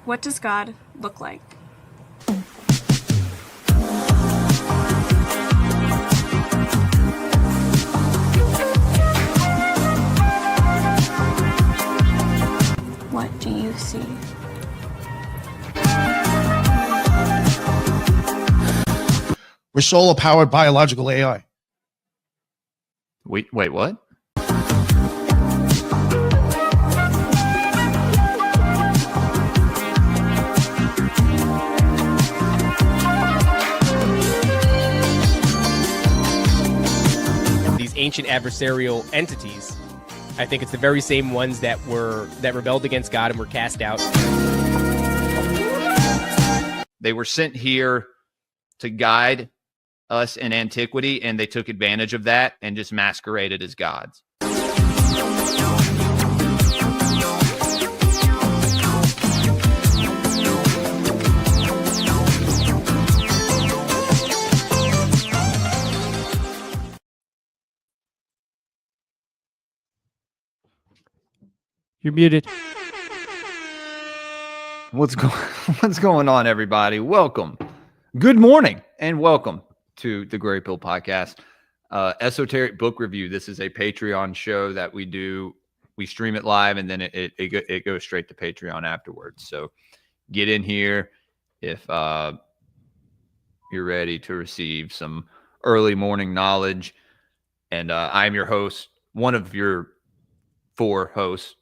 What does God look like? What do you see? We're solar-powered biological AI. Wait, what? These ancient adversarial entities, I think it's the very same ones that rebelled against God and were cast out. They were sent here to guide us in antiquity, and they took advantage of that and just masqueraded as gods. You're muted. What's going on, everybody? Welcome. Good morning and welcome to the Gray Pill Podcast. Esoteric book review. This is a Patreon show that we do. We stream it live and then it goes straight to Patreon afterwards. So get in here if you're ready to receive some early morning knowledge. And I'm your host, one of your 4 hosts,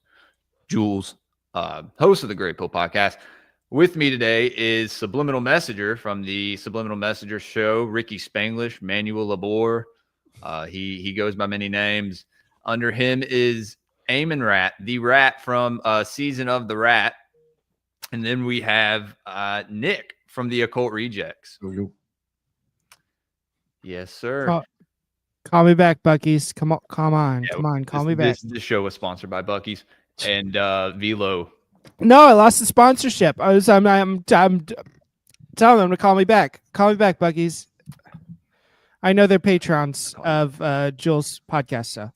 Jules, host of the Gray Pill Podcast. With me today is Subliminal Messenger from the Subliminal Messenger show, Ricky Spanglish, Manuel Labor. He goes by many names. Under him is Eamon Rat, the rat from Season of the Rat. And then we have Nick from the Occult Rejects. Yes, sir. Call me back, Bucky's. Come on. Call me back. This show was sponsored by Bucky's and Velo. No, I lost the sponsorship. I'm telling them to call me back. Call me back, Bucky's. I know they're patrons of Jules' podcast, so.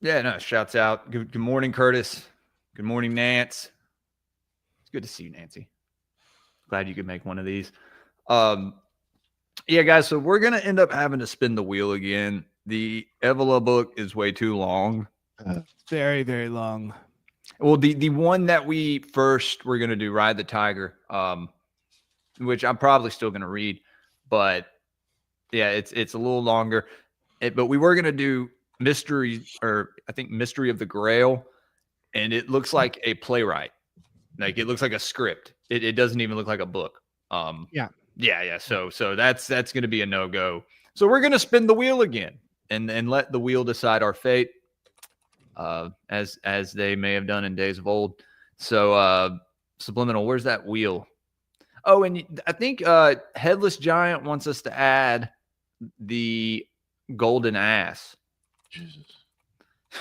Yeah, no, shouts out. Good morning, Curtis. Good morning, Nance. It's good to see you, Nancy. Glad you could make one of these. Yeah, guys, so we're going to end up having to spin the wheel again. The Evola book is way too long. Very, very long. Well, the one that we first were going to do, Ride the Tiger, which I'm probably still going to read, but yeah, it's a little longer. But we were going to do Mystery of the Grail, and it looks like a playwright. Like it looks like a script. It doesn't even look like a book. Yeah. So that's going to be a no-go. So we're going to spin the wheel again and let the wheel decide our fate. As they may have done in days of old. So Subliminal, where's that wheel? Oh, and I think Headless Giant wants us to add the golden ass. Jesus.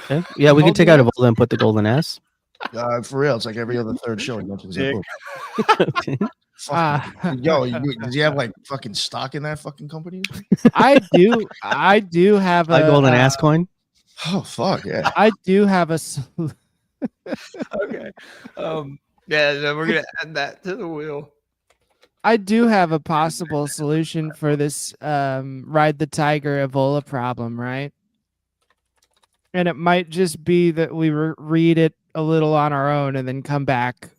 Okay. Yeah, we can take out Evola and put the golden ass. For real, it's like every other third show he mentions that book. Yo, does he have like fucking stock in that fucking company? I do have a golden ass coin. Oh fuck yeah! I do have a. Okay. Yeah, so we're gonna add that to the wheel. I do have a possible solution for this Ride the Tiger Evola problem, right? And it might just be that we read it a little on our own and then come back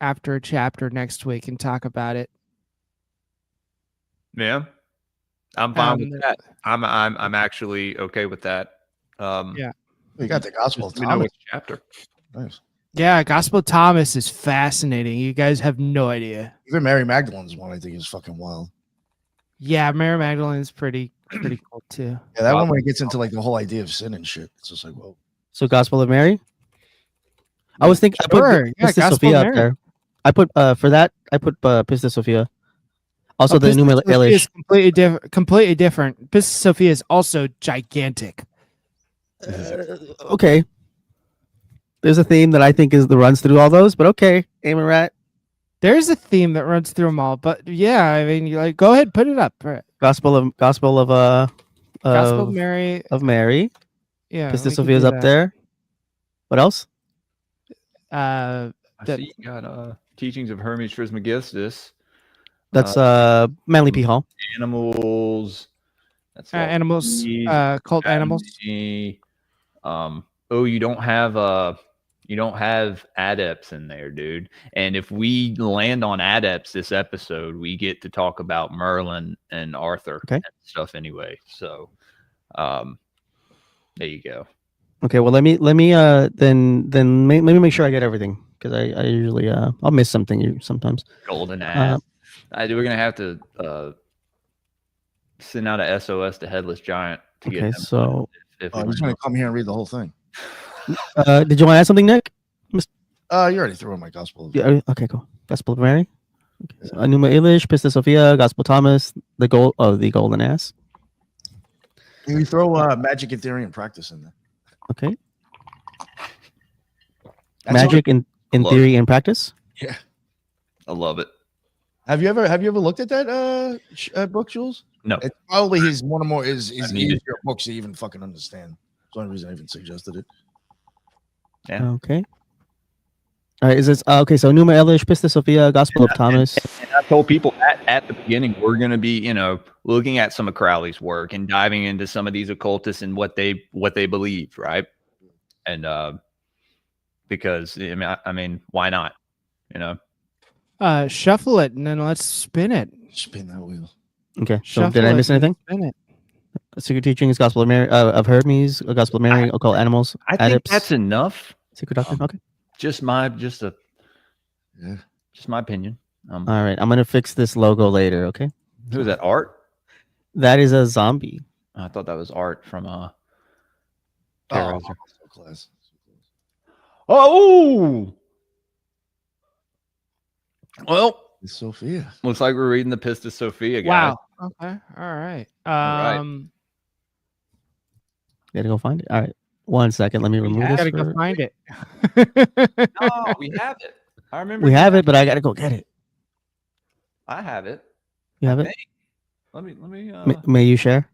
after a chapter next week and talk about it. Yeah, I'm fine with that. I'm actually okay with that. Yeah, you got the Gospel of We know Thomas. which chapter. Nice. Yeah, Gospel of Thomas is fascinating. You guys have no idea. Even Mary Magdalene's one I think is fucking wild. Yeah, Mary Magdalene is pretty cool too. Yeah, that one when it gets into like the whole idea of sin and shit. It's just like, whoa. So Gospel of Mary. I was thinking. Sure. I put Pistis Sophia up there. I put for that. I put Pistis Sophia. Also, the Enuma Elish is completely different. Pistis Sophia is also gigantic. Okay. There's a theme that I think runs through all those, but okay, Eamon Rat. There's a theme that runs through them all, but yeah, I mean, go ahead, put it up. Right. Gospel of Mary. Of Mary. Yeah, Pistis Sophia's up there. What else? I see you got Teachings of Hermes Trismegistus. That's Manly P Hall. Animals. That's all Animals, these, cult animals. anatomy. You don't have adepts in there, dude. And if we land on adepts this episode, we get to talk about Merlin and Arthur and stuff anyway. So there you go. Okay, well let me then let me make sure I get everything, because I usually I'll miss something sometimes. Golden ass. We're gonna have to send out a SOS to Headless Giant to get him. So if he's going to come here and read the whole thing. did you want to add something, Nick? You already threw in my gospel. Yeah. Okay. Cool. Gospel of Mary. Okay, so Enuma Elish, Pistis Sophia, Gospel Thomas, the Golden Ass. You throw magic in theory and practice in there. Okay. Magic in theory and practice. Yeah, I love it. Have you ever looked at that book, Jules? No. It's probably his easier books to even fucking understand. That's the only reason I even suggested it. Yeah. Okay. All right. Is this okay? So Enuma Elish, Pistis Sophia, Gospel of Thomas. And I told people at the beginning we're going to be, looking at some of Crowley's work and diving into some of these occultists and what they believe, right? And because I mean, why not? Shuffle it and then let's spin it. Spin that wheel. Okay. So Shuffle did I miss it and anything? Spin it. Secret teachings, Gospel of Mary, of Hermes, Gospel of Mary, occult animals. I think adepts, that's enough. Secret doctrine. Okay. Just my opinion. All right. I'm gonna fix this logo later. Okay. Who is that? Art? That is a zombie. I thought that was Art from So close. Oh, well, It's Sophia. looks like we're reading the Pistis Sophia, guys. Wow. Okay. All right. right. Gotta go find it. All right. 1 second. Let me remove this. Gotta go find it. No, we have it. I remember. We have it, but I gotta go get it. I have it. You have I it? think. Let me. May you share?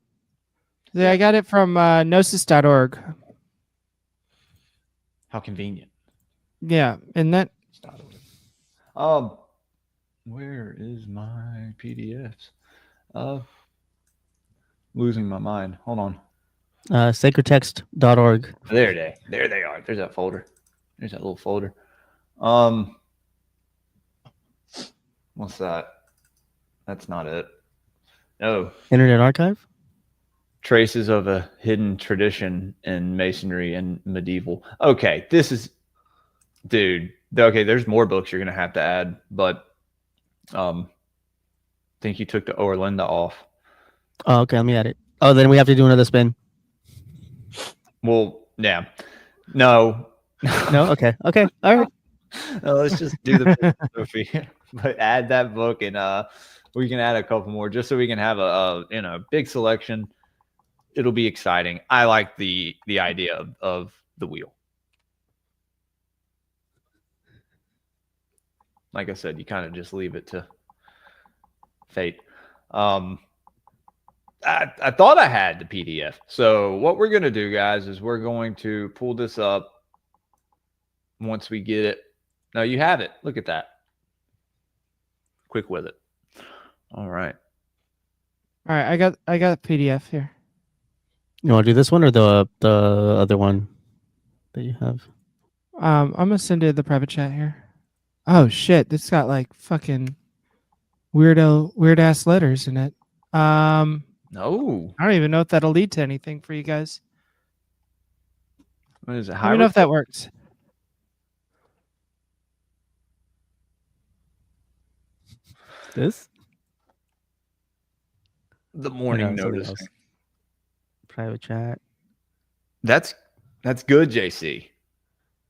Yeah, I got it from gnosis.org. How convenient. Yeah, and that Where is my PDFs? Losing my mind. Hold on. Sacredtext.org. There they are. There's that folder. There's that little folder. What's that? That's not it. No. Internet Archive. Traces of a hidden tradition in masonry and medieval. Okay, this is, dude. Okay, there's more books you're gonna have to add, but I think you took the Orlinda off. Oh, okay. Let me add it. Oh, then we have to do another spin. Well, yeah. No. No. Okay. Okay. All right. No, let's just do the Sophia, but add that book, and we can add a couple more just so we can have a big selection. It'll be exciting. I like the idea of the wheel. Like I said, you kind of just leave it to fate. I thought I had the PDF. So what we're going to do, guys, is we're going to pull this up once we get it. No, you have it. Look at that. Quick with it. All right. all right, I got a PDF here. You want to do this one or the other one that you have? I'm gonna send it the private chat here. Oh shit, this got like fucking weird ass letters in it. No. I don't even know if that'll lead to anything for you guys. What is it? I don't know if that works. This? The morning No, something notice. else. Private chat. That's good, JC.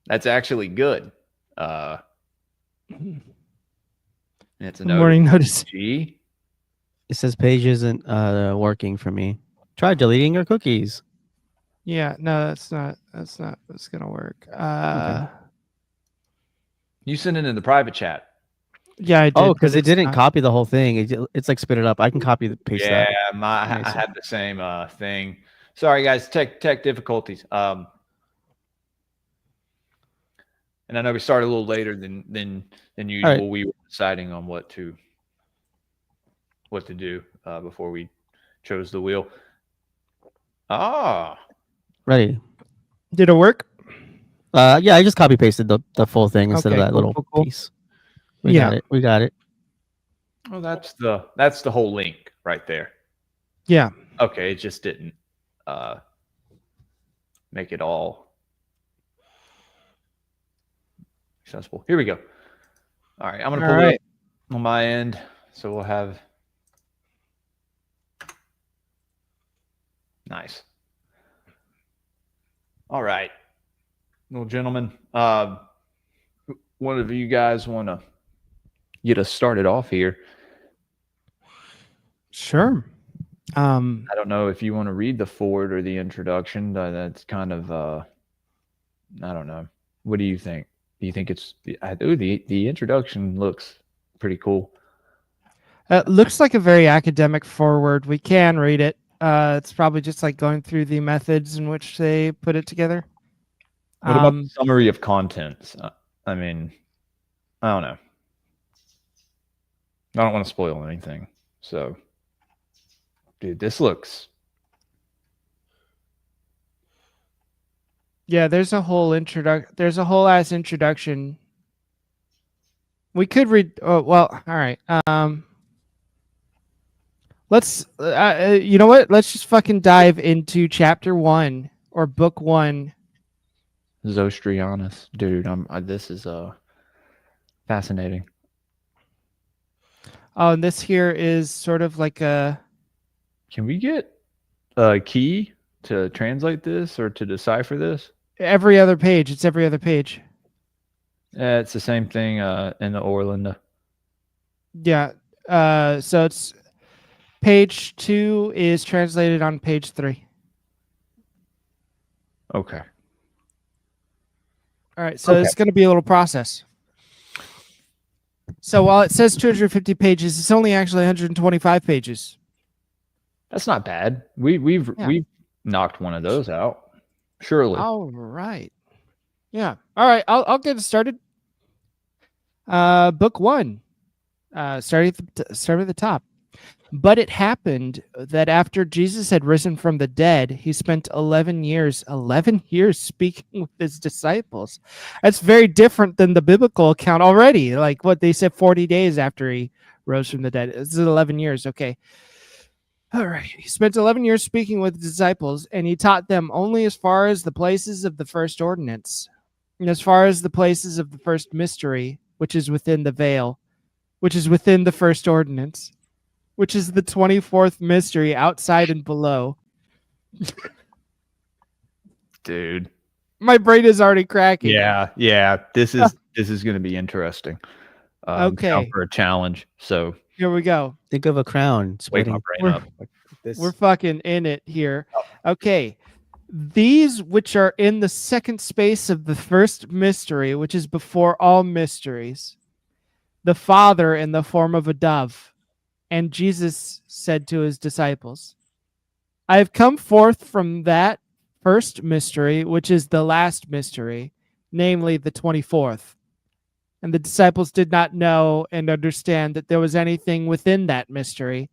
That's actually good. It's a Morning notice. G. It says page isn't working for me. Try deleting your cookies. Yeah, no, that's not what's gonna work. You sent it in the private chat. Yeah, I did. Oh, because but it it's didn't not- copy the whole thing. It's like spit it up. I can copy the paste Yeah, that. I had the same thing. Sorry, guys. Tech difficulties. And I know we started a little later than usual. right. We were deciding on what to do before we chose the wheel. Ah, Ready. Did it work? Yeah, I just copy pasted the full thing instead of Okay, that cool, little cool, cool. piece. We Yeah. got it. We got it. well, that's the whole link right there. Yeah. Okay, it just didn't make it all accessible. Here we go. All right, I'm gonna pull it up on my end, so we'll have nice. All right, well, gentlemen, one of you guys want to get us started off here? Sure. I don't know if you want to read the forward or the introduction. That's kind of I don't know. What do you think? Do you think it's the introduction looks pretty cool? Looks like a very academic forward. We can read it. It's probably just like going through the methods in which they put it together. What about the summary of contents? I mean, I don't know. I don't want to spoil anything. So, dude, this looks. Yeah, there's a whole There's a whole ass introduction. We could read. Oh well, all right. Let's. You know what? Let's just fucking dive into chapter 1 or book 1. Zostrianus, dude. This is fascinating. Oh, and this here is sort of like a. Can we get a key to translate this or to decipher this? Every other page. It's every other page. It's the same thing in the Orlando. Yeah. So it's page 2 is translated on page 3. Okay. All right. So it's going to be a little process. So while it says 250 pages, it's only actually 125 pages. That's not bad. We've knocked one of those out. Surely. All right. Yeah. All right. I'll get it started. Book 1. Start at the top. But it happened that after Jesus had risen from the dead, he spent 11 years speaking with his disciples. That's very different than the biblical account already. Like what they said 40 days after he rose from the dead. This is 11 years. Okay. All right. He spent 11 years speaking with the disciples, and he taught them only as far as the places of the first ordinance, and as far as the places of the first mystery, which is within the veil, which is within the first ordinance, which is the 24th mystery outside and below. Dude. My brain is already cracking. Yeah. This is going to be interesting. Okay. Down for a challenge. So here we go. Think of a crown. wake my brain up. We're fucking in it here. Okay. These which are in the second space of the first mystery, which is before all mysteries, the Father in the form of a dove. And Jesus said to his disciples, I have come forth from that first mystery, which is the last mystery, namely the 24th. And the disciples did not know and understand that there was anything within that mystery,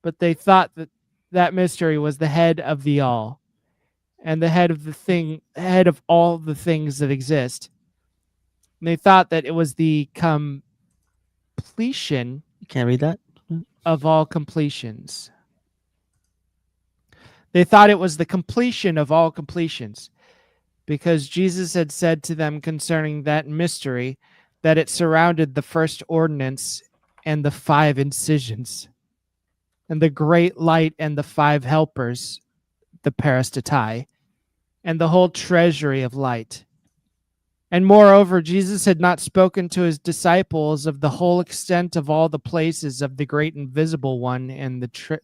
but they thought that that mystery was the head of the all, and the head of all the things that exist. And they thought that it was the completion. You can't read that? Of all completions. They thought it was the completion of all completions, because Jesus had said to them concerning that mystery that it surrounded the first ordinance and the 5 incisions, and the great light and the 5 helpers, the peristatai, and the whole treasury of light. And moreover, Jesus had not spoken to his disciples of the whole extent of all the places of the great invisible one and the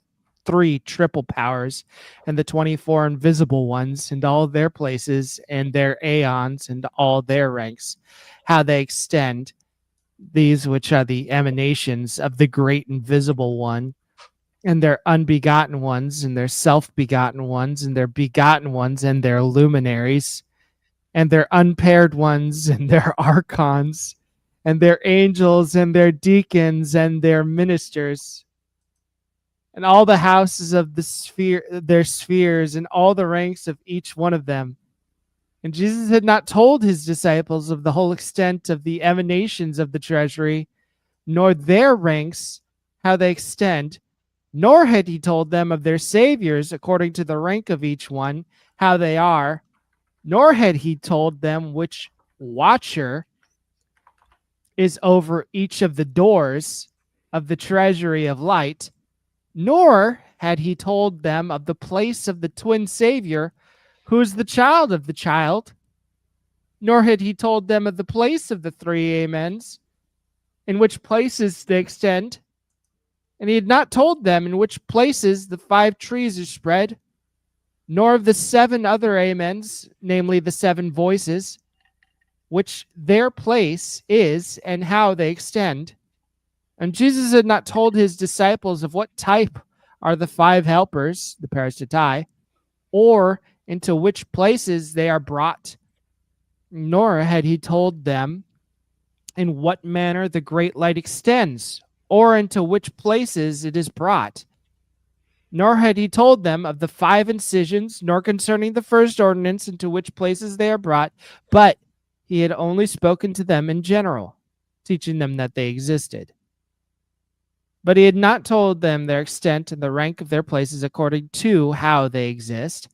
3 triple powers and the 24 invisible ones and all their places and their aeons and all their ranks, how they extend, these which are the emanations of the great invisible one, and their unbegotten ones and their self-begotten ones and their begotten ones and their luminaries, and their unpaired ones, and their archons, and their angels, and their deacons, and their ministers, and all the houses of the sphere, their spheres, and all the ranks of each one of them. And Jesus had not told his disciples of the whole extent of the emanations of the treasury, nor their ranks, how they extend, nor had he told them of their saviors according to the rank of each one, how they are, nor had he told them which watcher is over each of the doors of the treasury of light, nor had he told them of the place of the twin Savior, who is the child of the child, nor had he told them of the place of the three amens, in which places they extend, and he had not told them in which places the 5 trees are spread, nor of the 7 other amens, namely the 7 voices, which their place is and how they extend. And Jesus had not told his disciples of what type are the 5 helpers, the parasitai, or into which places they are brought, nor had he told them in what manner the great light extends, or into which places it is brought. Nor had he told them of the 5 incisions, nor concerning the first ordinance into which places they are brought, but he had only spoken to them in general, teaching them that they existed. But he had not told them their extent and the rank of their places according to how they exist.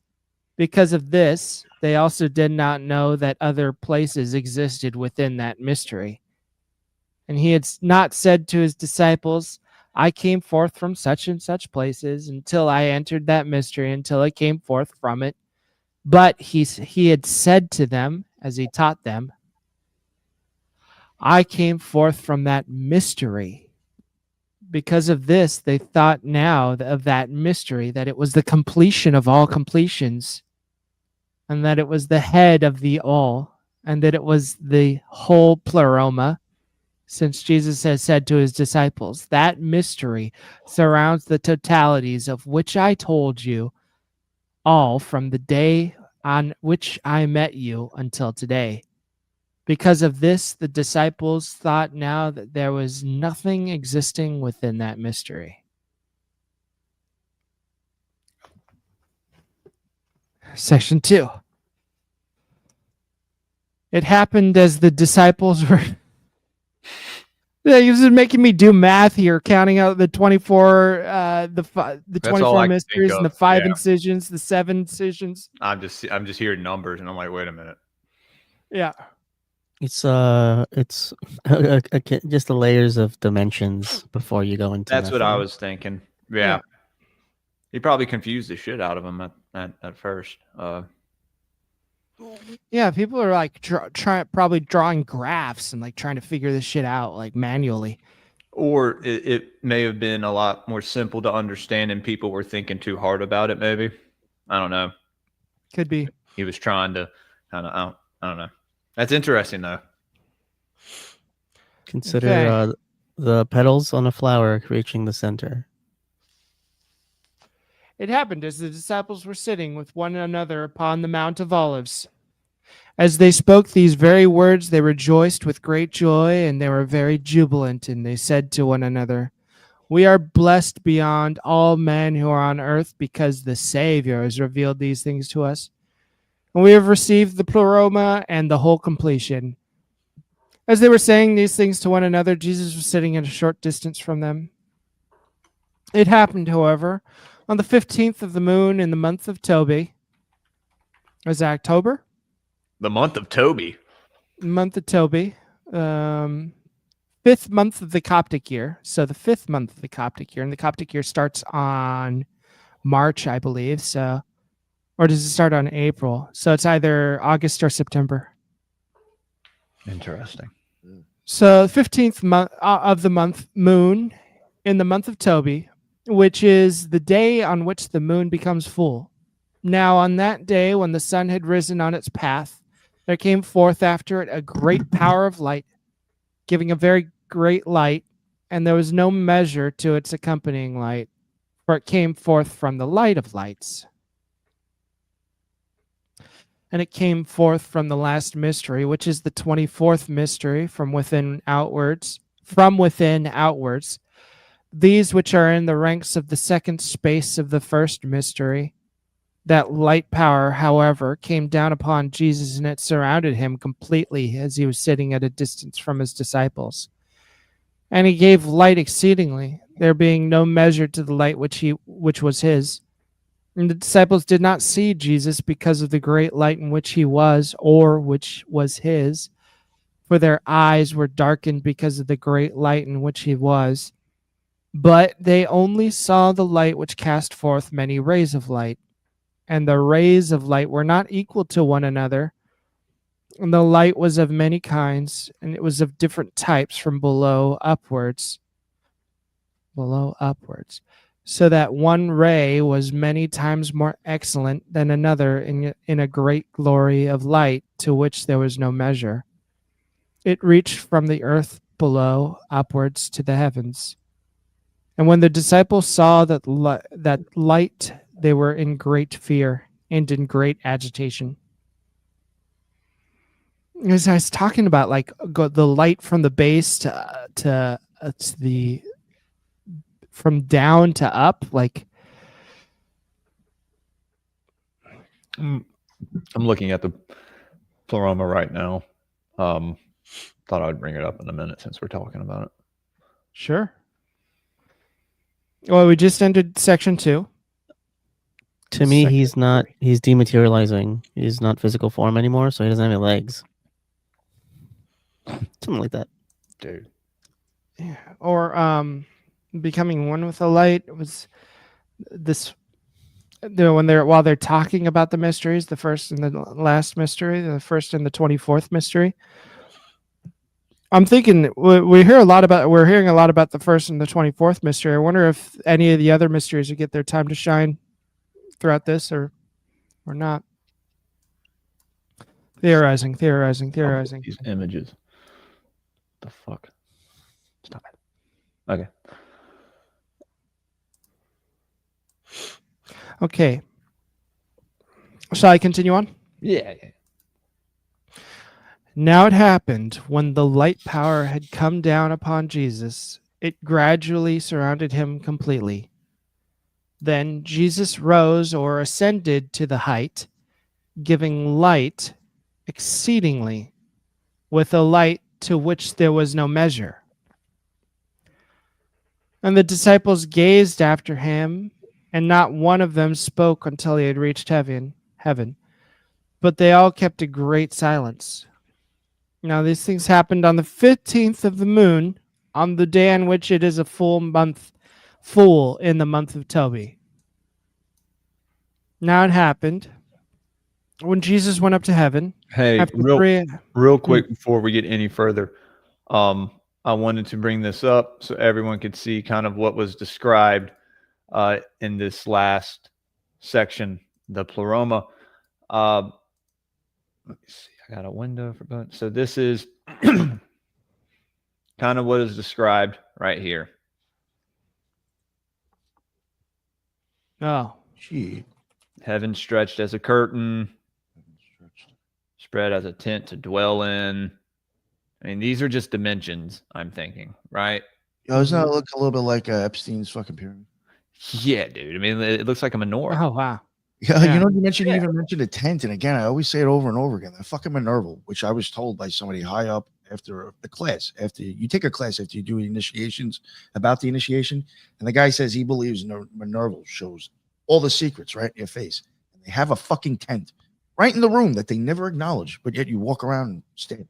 Because of this, they also did not know that other places existed within that mystery. And he had not said to his disciples, I came forth from such and such places until I entered that mystery, until I came forth from it. But he had said to them, as he taught them, I came forth from that mystery. Because of this, they thought now of that mystery, that it was the completion of all completions, and that it was the head of the all, and that it was the whole pleroma, since Jesus has said to his disciples, that mystery surrounds the totalities of which I told you all from the day on which I met you until today. Because of this, the disciples thought now that there was nothing existing within that mystery. Section 2. It happened as the disciples were... This is making me do math here, counting out the 24, the 24 mysteries and the 5 incisions, the 7 incisions. I'm just hearing numbers, and I'm like, wait a minute. Yeah. It's okay, just the layers of dimensions before you go into. That's what I was thinking. Yeah. He probably confused the shit out of him at first. Yeah, people are like probably drawing graphs and like trying to figure this shit out like manually. Or it may have been a lot more simple to understand, and people were thinking too hard about it. Maybe, I don't know. Could be. He was trying to kind of. I don't know. That's interesting, though. Consider the petals on a flower reaching the center. It happened as the disciples were sitting with one another upon the Mount of Olives. As they spoke these very words, they rejoiced with great joy, and they were very jubilant, and they said to one another, we are blessed beyond all men who are on earth, because the Savior has revealed these things to us. And we have received the pleroma and the whole completion. As they were saying these things to one another, Jesus was sitting at a short distance from them. It happened, however, on the 15th of the moon in the month of Tobi. Was it October? The month of Tobi. Month of Tobi. 5th month of the Coptic year. So the 5th month of the Coptic year. And the Coptic year starts on March, I believe. So... Or does it start on April? So it's either August or September. Interesting. So 15th month of the month, moon, in the month of Tobi, which is the day on which the moon becomes full. Now on that day, when the sun had risen on its path, there came forth after it a great power of light, giving a very great light, and there was no measure to its accompanying light, for it came forth from the light of lights. And it came forth from the last mystery, which is the 24th mystery, from within outwards. These which are in the ranks of the second space of the first mystery. That light power, however, came down upon Jesus, and it surrounded him completely as he was sitting at a distance from his disciples. And he gave light exceedingly, there being no measure to the light which was his. And the disciples did not see Jesus because of the great light in which he was, or which was his, for their eyes were darkened because of the great light in which he was. But they only saw the light which cast forth many rays of light. And the rays of light were not equal to one another. And the light was of many kinds, and it was of different types from below upwards. So that one ray was many times more excellent than another in a great glory of light to which there was no measure. It reached from the earth below upwards to the heavens. And when the disciples saw that light, they were in great fear and in great agitation. As I was talking about, like the light from the base to the from down to up, like I'm looking at the pleroma right now. Thought I'd bring it up in a minute since we're talking about it. sure. Well, we just entered section 2. To me, Second he's not. He's dematerializing. He's not physical form anymore, so he doesn't have any legs. Something like that. Dude. Yeah. Or becoming one with the light. It was this while they're talking about the mysteries, the first and the last mystery, the first and the 24th mystery. I'm thinking we're hearing a lot about the first and the 24th mystery. I wonder if any of the other mysteries would get their time to shine throughout this or not. Theorizing. These images. The fuck? Stop it. Okay. Okay. Shall I continue on? Yeah. Now it happened when the light power had come down upon Jesus, it gradually surrounded him completely. Then Jesus rose or ascended to the height, giving light exceedingly, with a light to which there was no measure. And the disciples gazed after him, and not one of them spoke until he had reached heaven. But they all kept a great silence. Now, these things happened on the 15th of the moon, on the day on which it is a full in the month of Tobi. Now it happened when Jesus went up to heaven. Hey, real quick before we get any further, I wanted to bring this up so everyone could see kind of what was described in this last section, the pleroma. Let me see. I got a window for both. So this is kind of what is described right here. Oh, Gee. Heaven stretched as a curtain, spread as a tent to dwell in. I mean, these are just dimensions, I'm thinking, right? Yo, doesn't that look a little bit like Epstein's fucking pyramid? Yeah, dude. I mean, it looks like a menorah. oh wow. Yeah, Yeah. you know, you even mentioned a tent, and again, I always say it over and over again. That fucking Minerval, which I was told by somebody high up after the class, after you take a class, after you do initiations about the initiation, and the guy says he believes Minerval shows all the secrets right in your face, and they have a fucking tent right in the room that they never acknowledge, but yet you walk around and stand.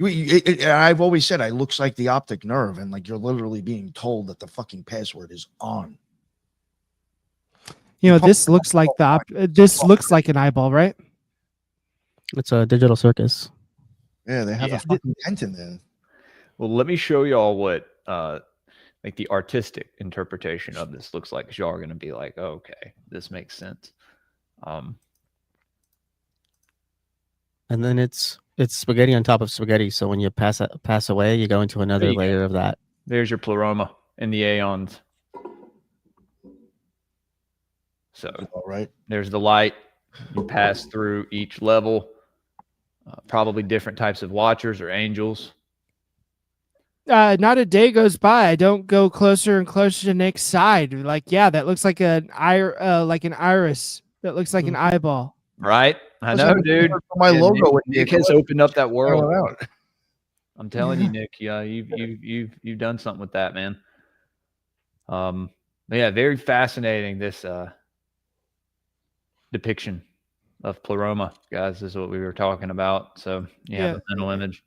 I've always said it looks like the optic nerve, and like you're literally being told that the fucking password is on. You know, this looks like looks like an eyeball, right? It's a digital circus. Yeah, they have a fucking tent in there. Well, let me show y'all what like the artistic interpretation of this looks like, because y'all are going to be like, oh, okay, this makes sense. And then it's spaghetti on top of spaghetti. So when you pass away, you go into another layer of that. There's your pleroma in the aeons. So All right. there's the light, You pass through each level, probably different types of watchers or angels. Not a day goes by I don't go closer and closer to Nick's side. Like, yeah, that looks like an iris. That looks like an eyeball. Right? I That's know, what dude. my Yeah, logo with Nick has opened up that world. out. I'm telling you, Nick. Yeah, you've done something with that, man. But yeah, very fascinating. This depiction of pleroma, guys, is what we were talking about. So you have a mental image.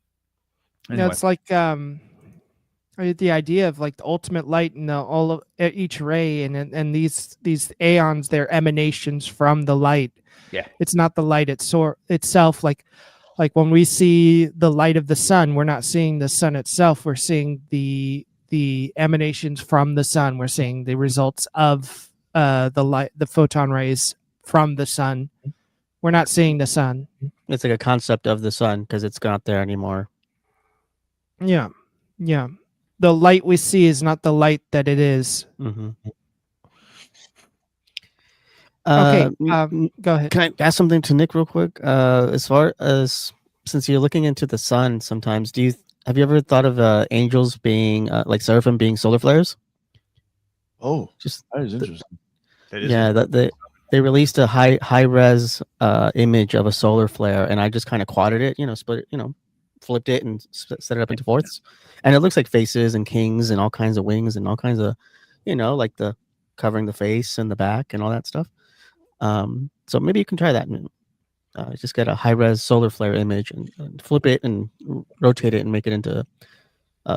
Anyway. It's like the idea of like the ultimate light and all of each ray and these aeons, they're emanations from the light. Yeah, it's not the light itself. Like when we see the light of the sun, we're not seeing the sun itself. We're seeing the emanations from the sun. We're seeing the results of the light, the photon rays from the sun. We're not seeing the sun. It's like a concept of the sun because it's not there anymore. Yeah. The light we see is not the light that it is. Mm-hmm. Okay, go ahead. Can I ask something to Nick real quick? As far as, since you're looking into the sun sometimes, have you ever thought of angels being like seraphim being solar flares? Oh, just that is interesting. They released a high res image of a solar flare, and I just kind of quadded it, split it, flipped it and set it up into fourths, and it looks like faces and kings and all kinds of wings and all kinds of, like the covering the face and the back and all that stuff. So maybe you can try that. Just get a high res solar flare image and flip it and rotate it and make it into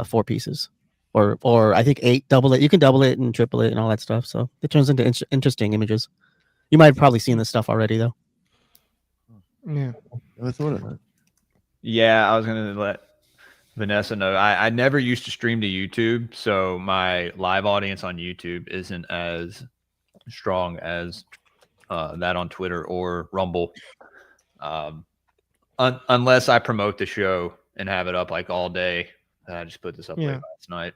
4 pieces, or I think 8. Double it. You can double it and triple it and all that stuff. So it turns into interesting images. You might have probably seen this stuff already, though. Yeah, Never thought of that. Yeah, I was going to let Vanessa know. I never used to stream to YouTube, so my live audience on YouTube isn't as strong as that on Twitter or Rumble. Unless I promote the show and have it up like all day. I just put this up late last night.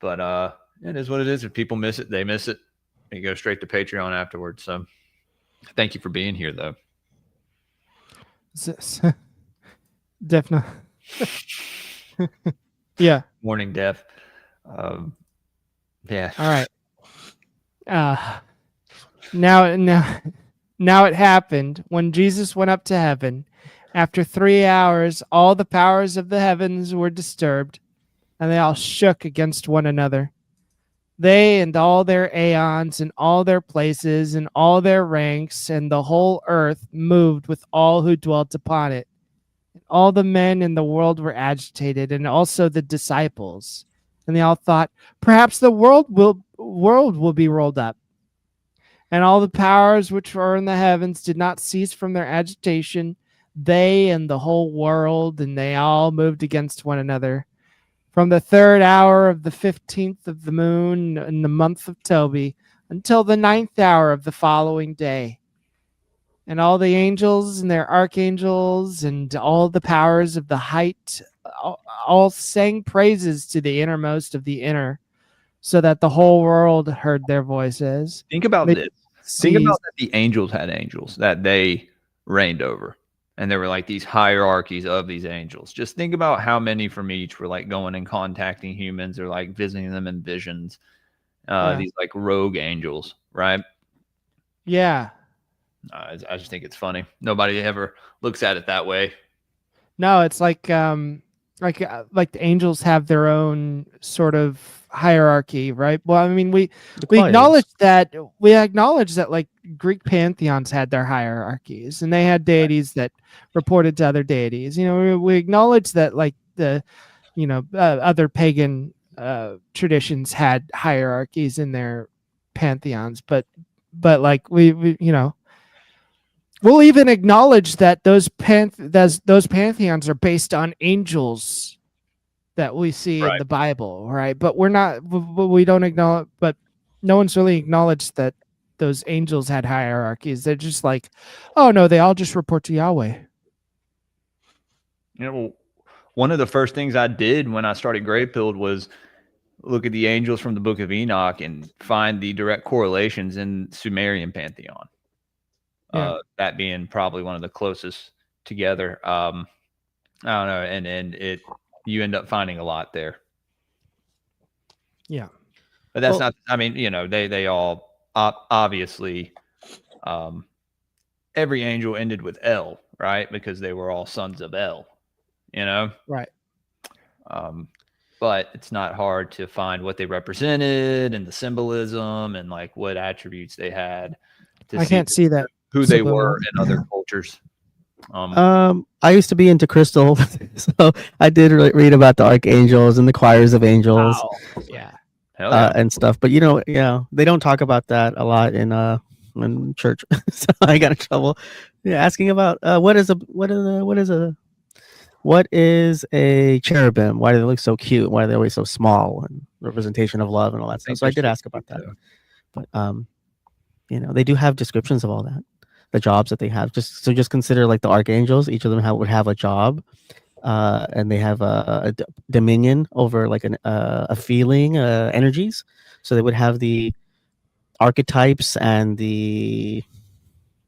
But it is what it is. If people miss it, they miss it. You go straight to Patreon afterwards. So thank you for being here, though. Definitely. Yeah. Morning, Dev. Yeah. All right. Now it happened when Jesus went up to heaven. After 3 hours, all the powers of the heavens were disturbed, and they all shook against one another. They and all their aeons and all their places and all their ranks and the whole earth moved with all who dwelt upon it. All the men in the world were agitated, and also the disciples. And they all thought, perhaps the world will be rolled up. And all the powers which were in the heavens did not cease from their agitation, they and the whole world, and they all moved against one another. From the 3rd hour of the 15th of the moon in the month of Tobi until the 9th hour of the following day. And all the angels and their archangels and all the powers of the height all sang praises to the innermost of the inner, so that the whole world heard their voices. Think about this. Think about that the angels had angels that they reigned over. And there were like these hierarchies of these angels. Just think about how many from each were like going and contacting humans or like visiting them in visions. These like rogue angels, right? Yeah. I just think it's funny. Nobody ever looks at it that way. No, it's like the angels have their own sort of hierarchy, right? Well, I mean, we acknowledge that like Greek pantheons had their hierarchies, and they had deities that reported to other deities. We acknowledge that like the other pagan traditions had hierarchies in their pantheons, but like we we'll even acknowledge that those pantheons are based on angels that we see in the Bible, right? But we don't acknowledge, but no one's really acknowledged that those angels had hierarchies. They're just like, oh no, they all just report to Yahweh. One of the first things I did when I started Graypilled was look at the angels from the Book of Enoch and find the direct correlations in Sumerian pantheon. Yeah. That being probably one of the closest together. I don't know, and it you end up finding a lot there. Yeah. But that's Well- not. I mean, they all obviously. Every angel ended with L, right? Because they were all sons of L. Right. But it's not hard to find what they represented and the symbolism and like what attributes they had to I can't see that. who they Subliminal. were in other cultures. I used to be into crystal, so I did read about the archangels and the choirs of angels. Wow. Yeah. Hell yeah. And stuff. But they don't talk about that a lot in church. So I got in trouble. Yeah, asking about what is a cherubim? Why do they look so cute? Why are they always so small? And representation of love and all that stuff. So I did ask about that. But they do have descriptions of all that, the jobs that they have. Just consider like the archangels. Each of them would have a job. And they have a dominion over like a feeling, energies. So they would have the archetypes and the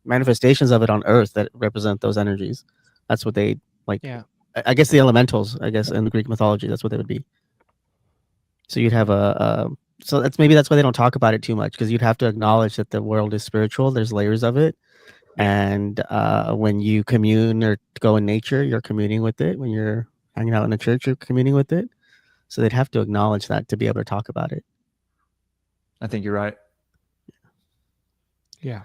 manifestations of it on Earth that represent those energies. That's what they like. Yeah. I guess the elementals. I guess in the Greek mythology, that's what they would be. So you'd have so that's why they don't talk about it too much, because you'd have to acknowledge that the world is spiritual. There's layers of it. And when you commune or go in nature, you're communing with it. When you're hanging out in a church, you're communing with it. So they'd have to acknowledge that to be able to talk about it. I think you're right. Yeah.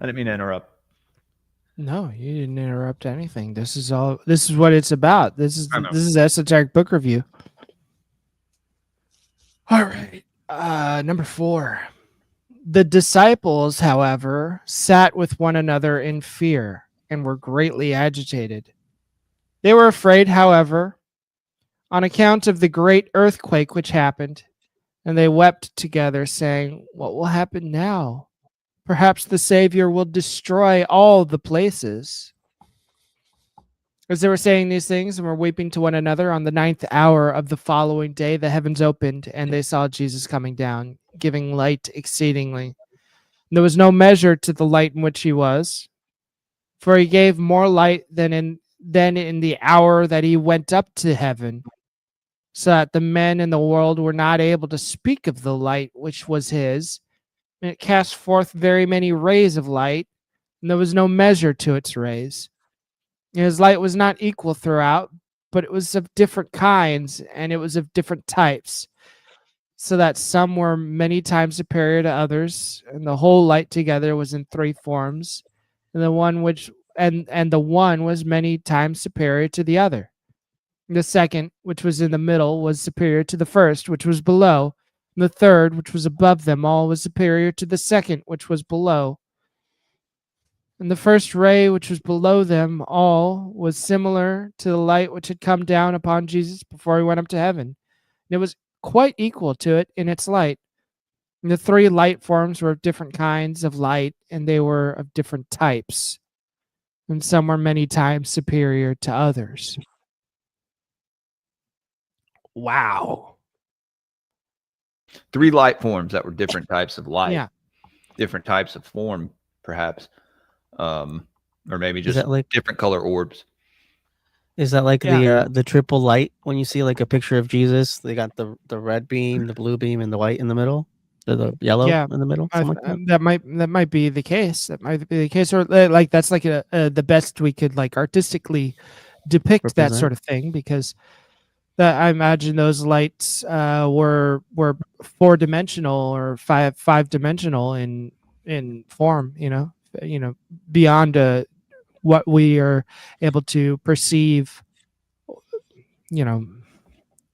I didn't mean to interrupt. No, you didn't interrupt anything. This is what it's about. This is Esoteric Book Review. All right. Number 4. The disciples, however, sat with one another in fear and were greatly agitated. They were afraid, however, on account of the great earthquake which happened, and they wept together, saying, "What will happen now? Perhaps the Savior will destroy all the places." As they were saying these things and were weeping to one another, on the 9th hour of the following day, the heavens opened, and they saw Jesus coming down, giving light exceedingly. There was no measure to the light in which he was, for he gave more light than in the hour that he went up to heaven, so that the men in the world were not able to speak of the light which was his. And it cast forth very many rays of light, and there was no measure to its rays. And his light was not equal throughout, but it was of different kinds, and it was of different types, so that some were many times superior to others, and the whole light together was in 3 forms, and the one was many times superior to the other. The second, which was in the middle, was superior to the first, which was below. And the third, which was above them all, was superior to the second, which was below. And the first ray, which was below them all, was similar to the light which had come down upon Jesus before he went up to heaven. And it was quite equal to it in its light. And the 3 light forms were of different kinds of light, and they were of different types. And some were many times superior to others. Wow. 3 light forms that were different types of light. Yeah. Different types of form, perhaps. Or maybe Is just that like different color orbs. Is that like Yeah. the triple light when you see like a picture of Jesus? They got the red beam, the blue beam, and the white in the middle. Or the yellow Yeah. in the middle. Something like that. That might be the case. That might be the case, or like that's like the best we could like artistically depict that Represent. sort of thing, because that I imagine those lights were 4-dimensional or five-dimensional in form. Beyond what we are able to perceive.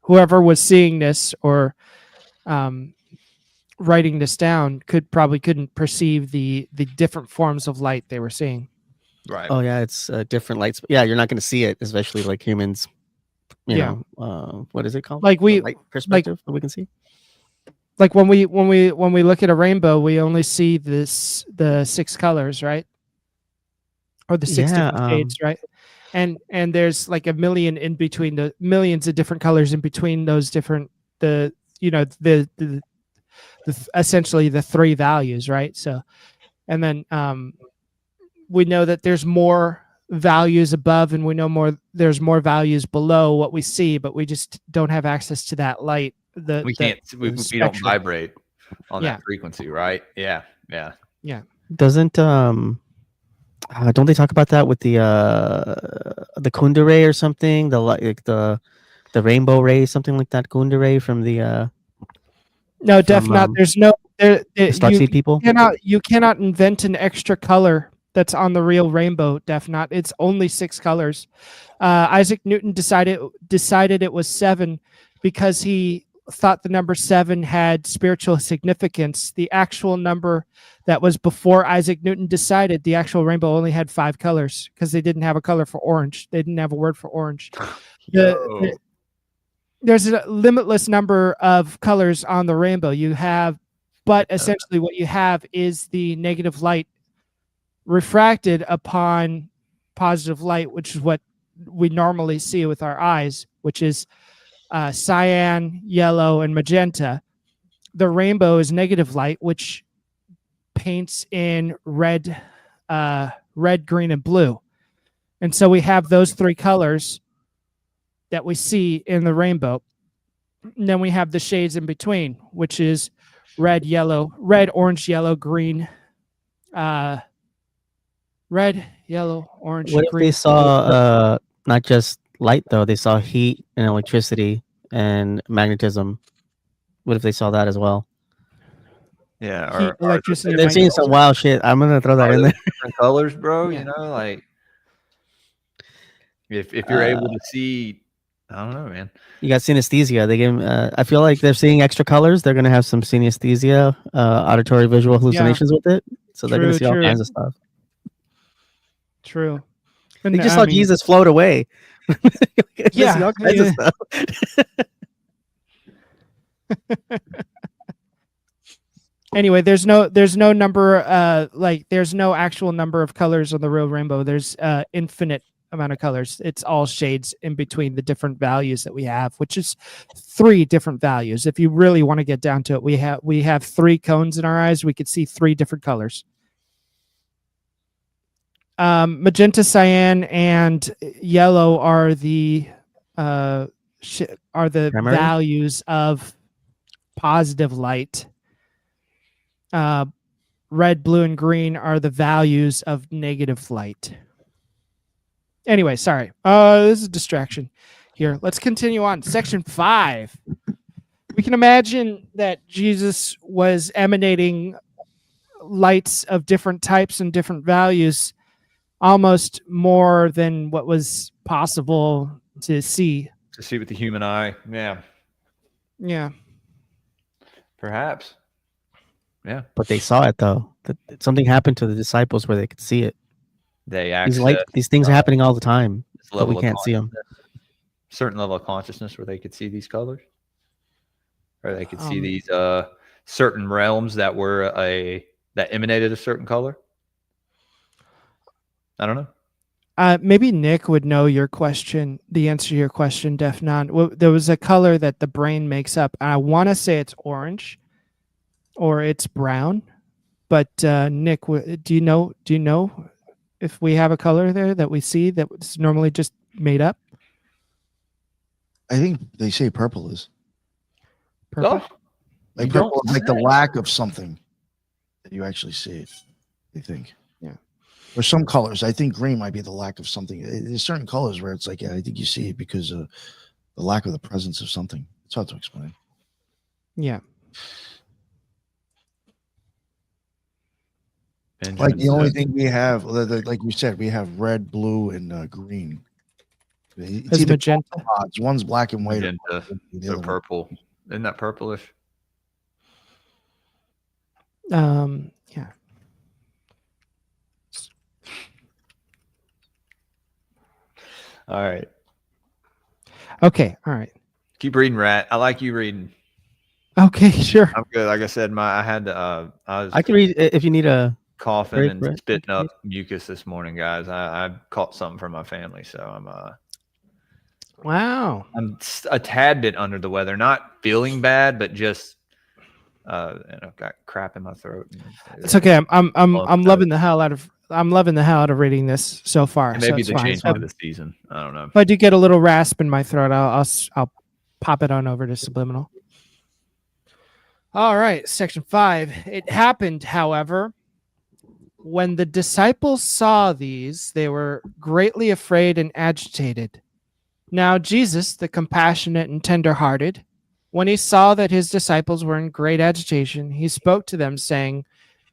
Whoever was seeing this or writing this down couldn't perceive the different forms of light they were seeing. Right. Oh yeah, it's different lights. Yeah, you're not going to see it, especially like humans. Yeah. What is it called? Like The light perspective that we can see. Like when we look at a rainbow, we only see the 6 colors, right? Or the 6 different shades, right? And there's like a million in between, the millions of different colors in between those different essentially the 3 values, right? So And then we know that there's more values above, and we know there's more values below what we see, but we just don't have access to that light. We can't. We don't spectrum. vibrate on Yeah. that frequency, right? Yeah. Doesn't don't they talk about that with the Kundera or something? The rainbow ray, something like that. Kundera from the No, definitely. There's no Starseed people. You cannot invent an extra color that's on the real rainbow. Definitely, it's only 6 colors. Isaac Newton decided it was 7 because he thought the number 7 had spiritual significance. The actual number that was before Isaac Newton decided the actual rainbow only had 5 colors because they didn't have a color for orange. They didn't have a word for orange. There's a limitless number of colors on the rainbow. But essentially what you have is the negative light refracted upon positive light, which is what we normally see with our eyes, which is cyan, yellow, and magenta. The rainbow is negative light, which paints in red, green, and blue. And so we have those 3 colors that we see in the rainbow. And then we have the shades in between, which is red, orange, yellow, green, red, yellow, orange, What if green. they saw not just light though? They saw heat and electricity and magnetism. What if they saw that as well? Yeah. Heat, electricity. They're seeing some wild shit. I'm gonna throw that in there. Different colors, bro. Yeah. You know, like if you're able to see, I don't know, man. You got synesthesia. They give. I feel like they're seeing extra colors. They're gonna have some synesthesia, auditory visual hallucinations with it. So they're gonna see all kinds of stuff. True. They just saw Jesus float away. Yeah, see all kinds of stuff. Anyway, there's no number, there's no actual number of colors on the real rainbow. There's infinite amount of colors. It's all shades in between the different values that we have, which is 3 different values. If you really want to get down to it, we have 3 cones in our eyes. We could see 3 different colors. Magenta, cyan, and yellow are the Primary? values of positive light. Red, blue, and green are the values of negative light. Anyway, sorry. This is a distraction here. Let's continue on. Section 5. We can imagine that Jesus was emanating lights of different types and different values, almost more than what was possible to see. To see with the human eye. Yeah. Yeah. Perhaps. Yeah. But they saw it though. Something happened to the disciples where they could see it. They access These things are happening all the time, but we of can't see them. certain level of consciousness where they could see these colors, or they could see these certain realms that were that emanated a certain color. I don't know. Maybe Nick would know your question, the answer to your question, Defnon. Well, there was a color that the brain makes up. And I want to say it's orange or it's brown. But Nick, do you know if we have a color there that we see that's normally just made up? I think they say purple is. Purple? Oh, Like You don't purple is like the lack of something that you actually see it. I think. Yeah. Or some colors. I think green might be the lack of something. There's certain colors where it's like, yeah, I think you see it because of the lack of the presence of something. It's hard to explain. Yeah. Like the only thing we have, like we said, we have red, blue, and green. It's Is either magenta? odds. One's black and white. magenta, so purple. Isn't that purplish? Yeah. All right. Okay. All right. Keep reading, Rat. I like you reading. Okay. Sure. I'm good. Like I said, I was I can read if you need a. coughing Break, and break, spitting break. up mucus this morning, guys. I caught something from my family, so Wow. I'm a tad bit under the weather. Not feeling bad, but just And I've got crap in my throat. It's okay. I'm Well, loving the hell out of reading this so far. It so may be it's the fine. change of the season. I don't know. If I do get a little rasp in my throat, I'll pop it on over to Subliminal. All right, section 5. It happened, however, when the disciples saw these, they were greatly afraid and agitated. Now Jesus, the compassionate and tender-hearted, when he saw that his disciples were in great agitation, he spoke to them, saying,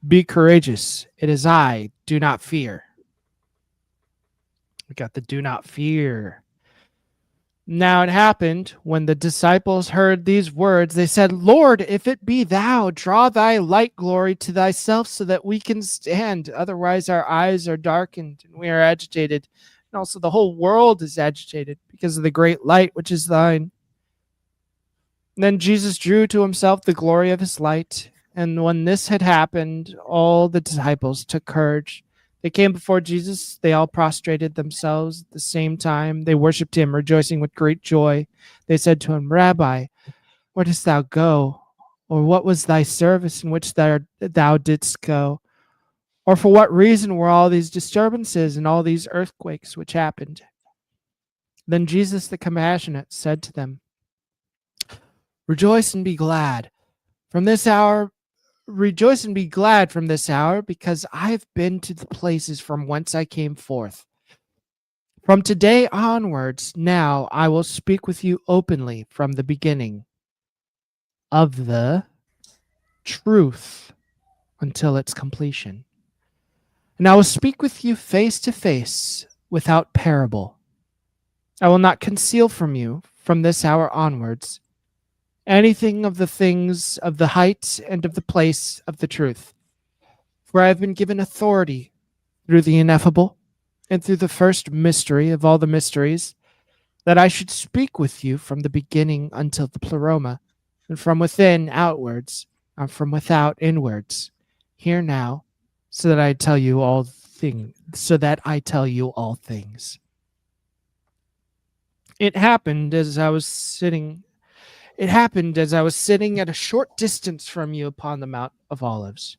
"Be courageous. It is I. Do not fear." We got the "do not fear." Now it happened, when the disciples heard these words, they said, "Lord, if it be thou, draw thy light glory to thyself so that we can stand. Otherwise our eyes are darkened and we are agitated. And also the whole world is agitated because of the great light which is thine." And then Jesus drew to himself the glory of his light. And when this had happened, all the disciples took courage. They came before Jesus. They all prostrated themselves at the same time. They worshipped him, rejoicing with great joy. They said to him, "Rabbi, where dost thou go? Or what was thy service in which thou didst go? Or for what reason were all these disturbances and all these earthquakes which happened?" Then Jesus the compassionate said to them, "Rejoice and be glad. Rejoice and be glad from this hour, because I have been to the places from whence I came forth. From today onwards, now I will speak with you openly from the beginning of the truth until its completion. And I will speak with you face to face without parable. I will not conceal from you from this hour onwards anything of the things of the height and of the place of the truth. For I have been given authority through the ineffable and through the first mystery of all the mysteries, that I should speak with you from the beginning until the pleroma, and from within outwards, and from without inwards. Hear now, so that I tell you all things. It happened as I was sitting at a short distance from you upon the Mount of Olives.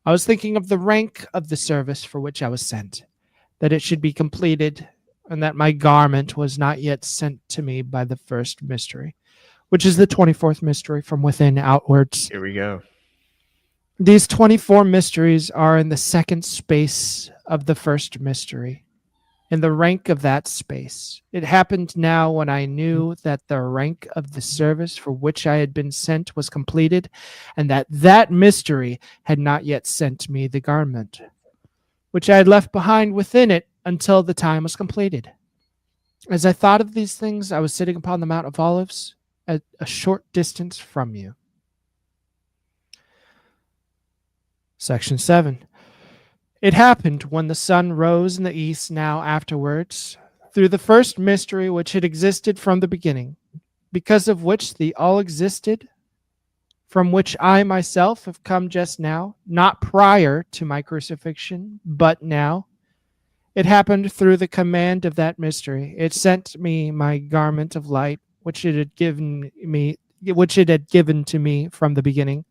I was thinking of the rank of the service for which I was sent, that it should be completed, and that my garment was not yet sent to me by the first mystery, which is the 24th mystery, from within outwards. Here we go. These 24 mysteries are in the second space of the first mystery, in the rank of that space. It happened now, when I knew that the rank of the service for which I had been sent was completed, and that mystery had not yet sent me the garment, which I had left behind within it until the time was completed. As I thought of these things, I was sitting upon the Mount of Olives at a short distance from you. Section 7. It happened when the sun rose in the east now afterwards, through the first mystery which had existed from the beginning, because of which the all existed, from which I myself have come just now, not prior to my crucifixion, but now. It happened through the command of that mystery. It sent me my garment of light, which it had given to me from the beginning,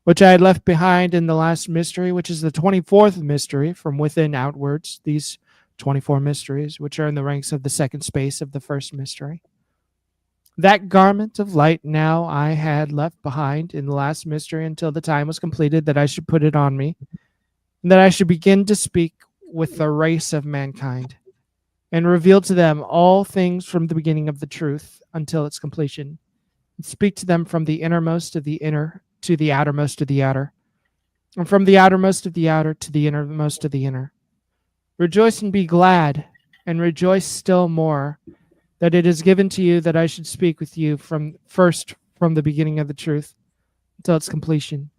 which I had left behind in the last mystery, which is the 24th mystery, from within outwards. These 24 mysteries, which are in the ranks of the second space of the first mystery. That garment of light now I had left behind in the last mystery until the time was completed that I should put it on me, and that I should begin to speak with the race of mankind, and reveal to them all things from the beginning of the truth until its completion, and speak to them from the innermost of the inner to the outermost of the outer, and from the outermost of the outer to the innermost of the inner. Rejoice and be glad, and rejoice still more, that it is given to you that I should speak with you from the beginning of the truth until its completion.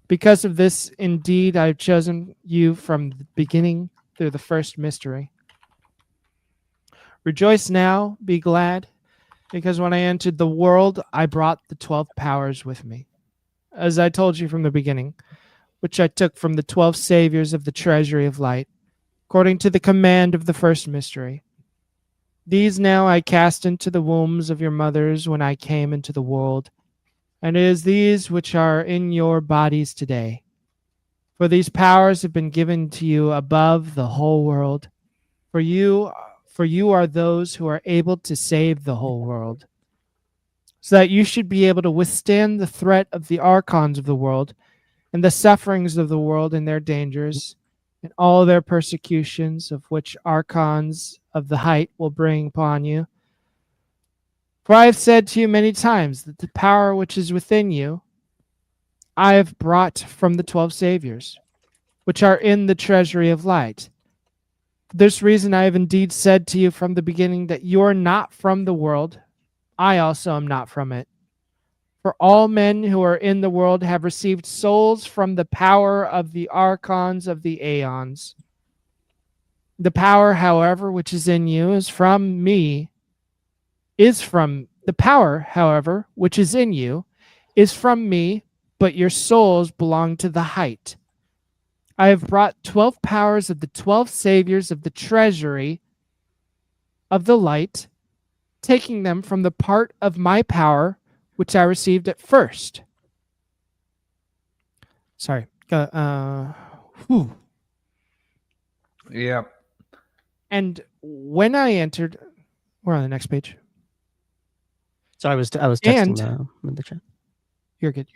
Because of this, indeed, I have chosen you from the beginning through the first mystery. Rejoice now, be glad, because when I entered the world, I brought the 12 powers with me, as I told you from the beginning, which I took from the 12 saviors of the treasury of light, according to the command of the first mystery. These now I cast into the wombs of your mothers when I came into the world, and it is these which are in your bodies today. For these powers have been given to you above the whole world. For you are those who are able to save the whole world, so that you should be able to withstand the threat of the archons of the world and the sufferings of the world and their dangers and all their persecutions of which archons of the height will bring upon you. For I have said to you many times that the power which is within you I have brought from the 12 saviors, which are in the treasury of light. For this reason I have indeed said to you from the beginning that you are not from the world. I also am not from it. For all men who are in the world have received souls from the power of the archons of the aeons. The power, however, which is in you is from me, the power, however, which is in you is from me, but your souls belong to the height. I have brought 12 powers of the 12 saviors of the treasury of the light, taking them from the part of my power which I received at first. Sorry. Whew. Yeah. And when I entered, we're on the next page. So I was texting in the chat. You're good.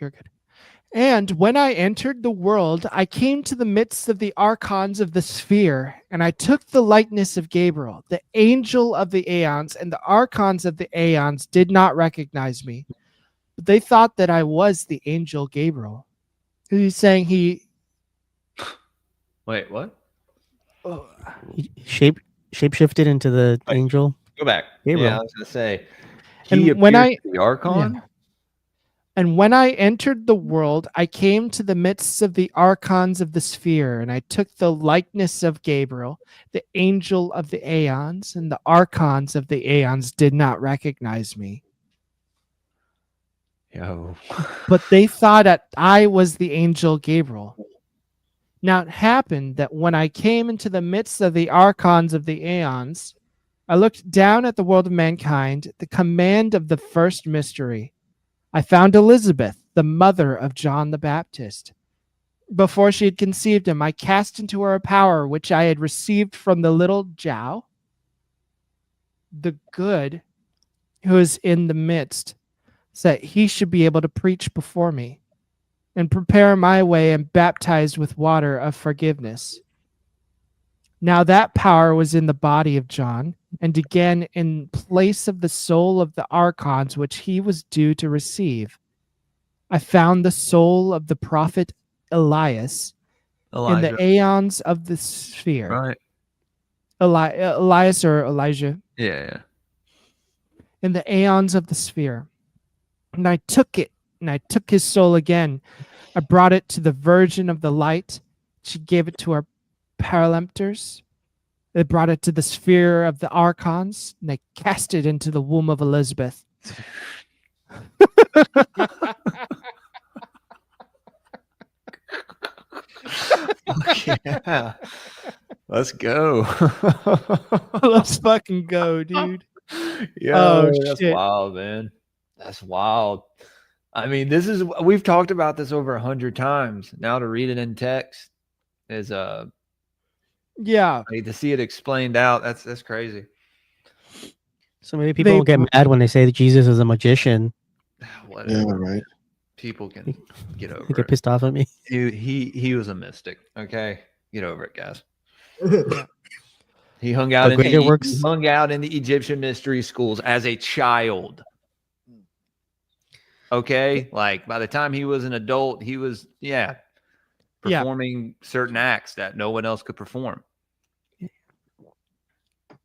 And when I entered the world, I came to the midst of the archons of the sphere, and I took the likeness of Gabriel, the angel of the aeons, and the archons of the aeons did not recognize me. But they thought that I was the angel Gabriel. He's saying Wait, what? He shape-shifted into the angel. Go back. Gabriel. Yeah, I was gonna say. And He when appeared to the Archon. Yeah. And when I entered the world, I came to the midst of the archons of the sphere, and I took the likeness of Gabriel, the angel of the aeons, and the archons of the aeons did not recognize me. Yo. But they thought that I was the angel Gabriel. Now it happened that when I came into the midst of the archons of the aeons, I looked down at the world of mankind, at the command of the first mystery. I found Elizabeth, the mother of John the Baptist. Before she had conceived him, I cast into her a power which I had received from the little Jiao, the good who is in the midst, so that he should be able to preach before me and prepare my way and baptize with water of forgiveness. Now that power was in the body of John, and again in place of the soul of the archons which he was due to receive. I found the soul of the prophet Elias in the aeons of the sphere. Right. Elias or Elijah. Yeah. In the aeons of the sphere. And I took it, and I took his soul again. I brought it to the Virgin of the Light. She gave it to her Paralemptors. They brought it to the sphere of the archons, and they cast it into the womb of Elizabeth. Yeah. Let's go. Let's fucking go, dude. Yo, Oh, that's shit. wild, man. That's wild. I mean, we've talked about this over 100 times. Now to read it in text is Yeah. to see it explained out. That's crazy. So maybe people will get mad when they say that Jesus is a magician. Whatever. Yeah, right. People can get over They get it. pissed off at me. He was a mystic. Okay, get over it, guys. He hung out He hung out in the Egyptian mystery schools as a child. Okay, like by the time he was an adult, he was performing certain acts that no one else could perform.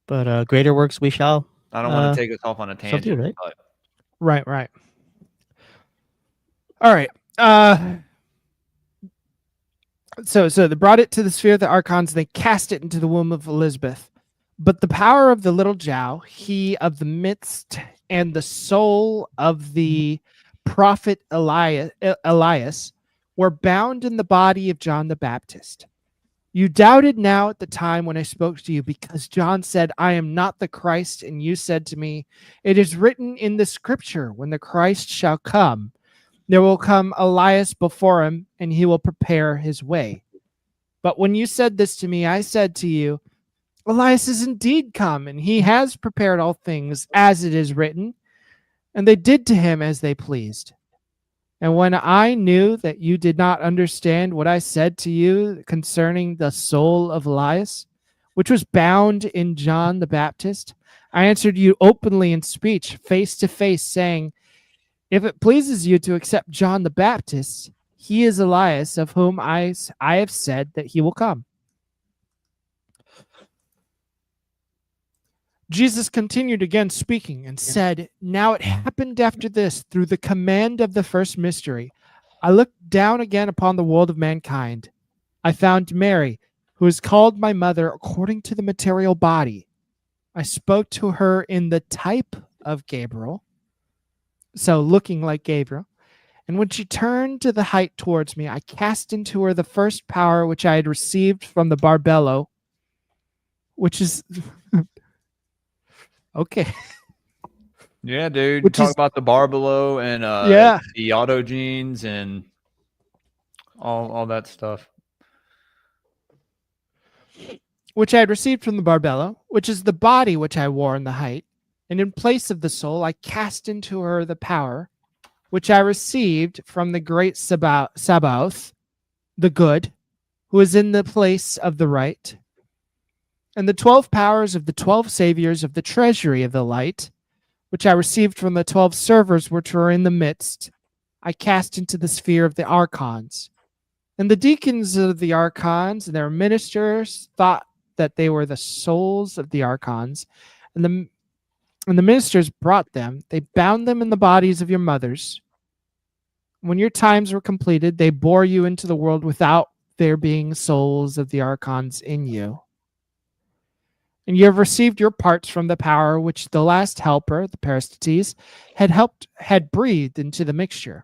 But greater works we shall. I don't want to take us off on a tangent, right? but Right. All right. So they brought it to the sphere of the archons, and they cast it into the womb of Elizabeth. But the power of the little Jiao, he of the midst, and the soul of the prophet Elias were bound in the body of John the Baptist. You doubted now at the time when I spoke to you, because John said, I am not the Christ, and you said to me, it is written in the scripture, when the Christ shall come, There will come Elias before him, and he will prepare his way. But when you said this to me, I said to you, Elias is indeed come, and he has prepared all things as it is written. And they did to him as they pleased. And when I knew that you did not understand what I said to you concerning the soul of Elias, which was bound in John the Baptist, I answered you openly in speech, face to face, saying, if it pleases you to accept John the Baptist, he is Elias, of whom I have said that he will come. Jesus continued again speaking and said, now it happened after this, through the command of the first mystery. I looked down again upon the world of mankind. I found Mary, who is called my mother according to the material body. I spoke to her in the type of Gabriel, so looking like Gabriel. And when she turned to the height towards me, I cast into her the first power which I had received from the Barbello, which is... Okay. Yeah, dude. Which Talk is- about the Barbelo and Yeah. the autogenes and all that stuff. Which I had received from the Barbello, which is the body which I wore in the height. And in place of the soul, I cast into her the power which I received from the great Sabaoth, the good, who is in the place of the right. And the 12 powers of the 12 saviors of the treasury of the light, which I received from the 12 servers which were in the midst, I cast into the sphere of the archons. And the deacons of the archons and their ministers thought that they were the souls of the archons. And the ministers brought them. They bound them in the bodies of your mothers. When your times were completed, they bore you into the world without there being souls of the archons in you. And you have received your parts from the power which the last helper, the Peristates, had breathed into the mixture.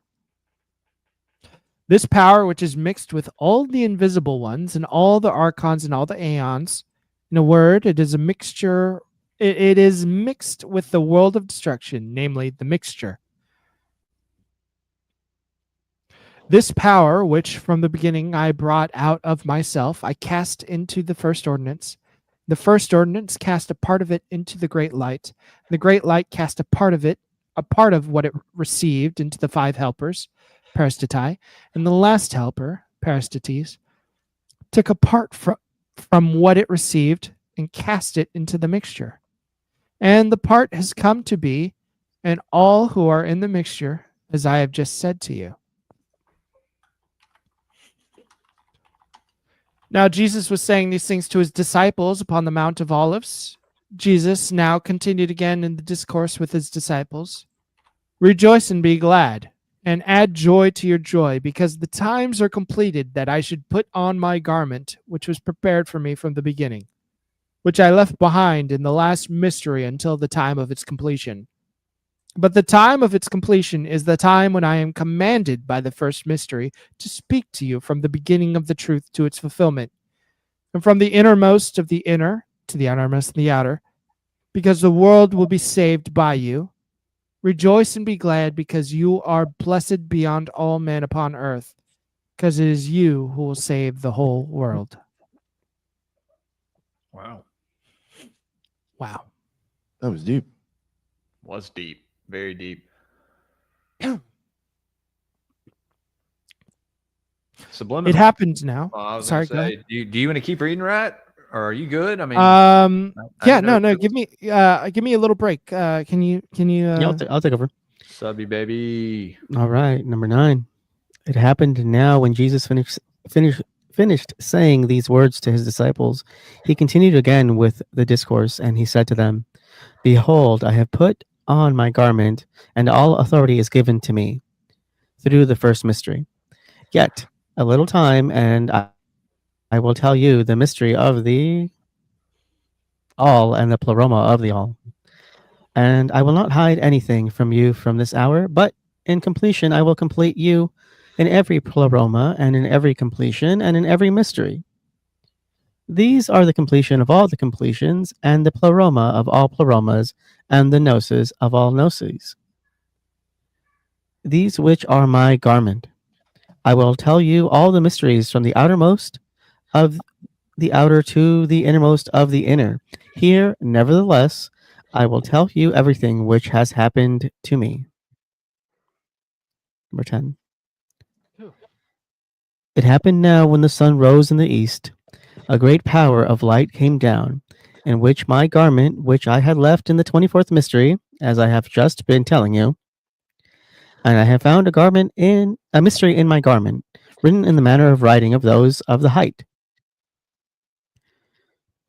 This power which is mixed with all the invisible ones and all the archons and all the aeons, in a word, it is a mixture. It is mixed with the world of destruction, namely the mixture. This power, which from the beginning I brought out of myself, I cast into the first ordinance. The first ordinance cast a part of it into the great light. The great light cast a part of what it received into the 5 helpers, Peristatai, and the last helper, Peristates, took a part from what it received and cast it into the mixture. And the part has come to be, and all who are in the mixture, as I have just said to you. Now Jesus was saying these things to his disciples upon the Mount of Olives. Jesus now continued again in the discourse with his disciples. Rejoice and be glad, and add joy to your joy, because the times are completed that I should put on my garment, which was prepared for me from the beginning, which I left behind in the last mystery until the time of its completion. But the time of its completion is the time when I am commanded by the first mystery to speak to you from the beginning of the truth to its fulfillment, and from the innermost of the inner to the outermost of the outer, because the world will be saved by you. Rejoice and be glad, because you are blessed beyond all men upon earth, because it is you who will save the whole world. Wow. Wow. That was deep. Was deep. Very deep. Subliminal. It happens now. I was Sorry, gonna go say, do you want to keep reading, Rat? Or are you good? I mean, yeah, didn't know no, if give me a little break. Can you Yeah, I'll take over. Subby baby. All right, number 9. It happened now when Jesus finished saying these words to his disciples. He continued again with the discourse, and he said to them, Behold, I have put on my garment, and all authority is given to me through the first mystery. Yet a little time, and I will tell you the mystery of the all and the pleroma of the all. And I will not hide anything from you from this hour, but in completion I will complete you in every pleroma, and in every completion, and in every mystery. These are the completion of all the completions, and the pleroma of all pleromas, and the gnosis of all gnoses. these which are my garment. I will tell you all the mysteries from the outermost of the outer to the innermost of the inner. Here, nevertheless, I will tell you everything which has happened to me. Number 10. It happened now when the sun rose in the east, a great power of light came down, in which my garment, which I had left in the 24th mystery, as I have just been telling you, and I have found a mystery in my garment, written in the manner of writing of those of the height,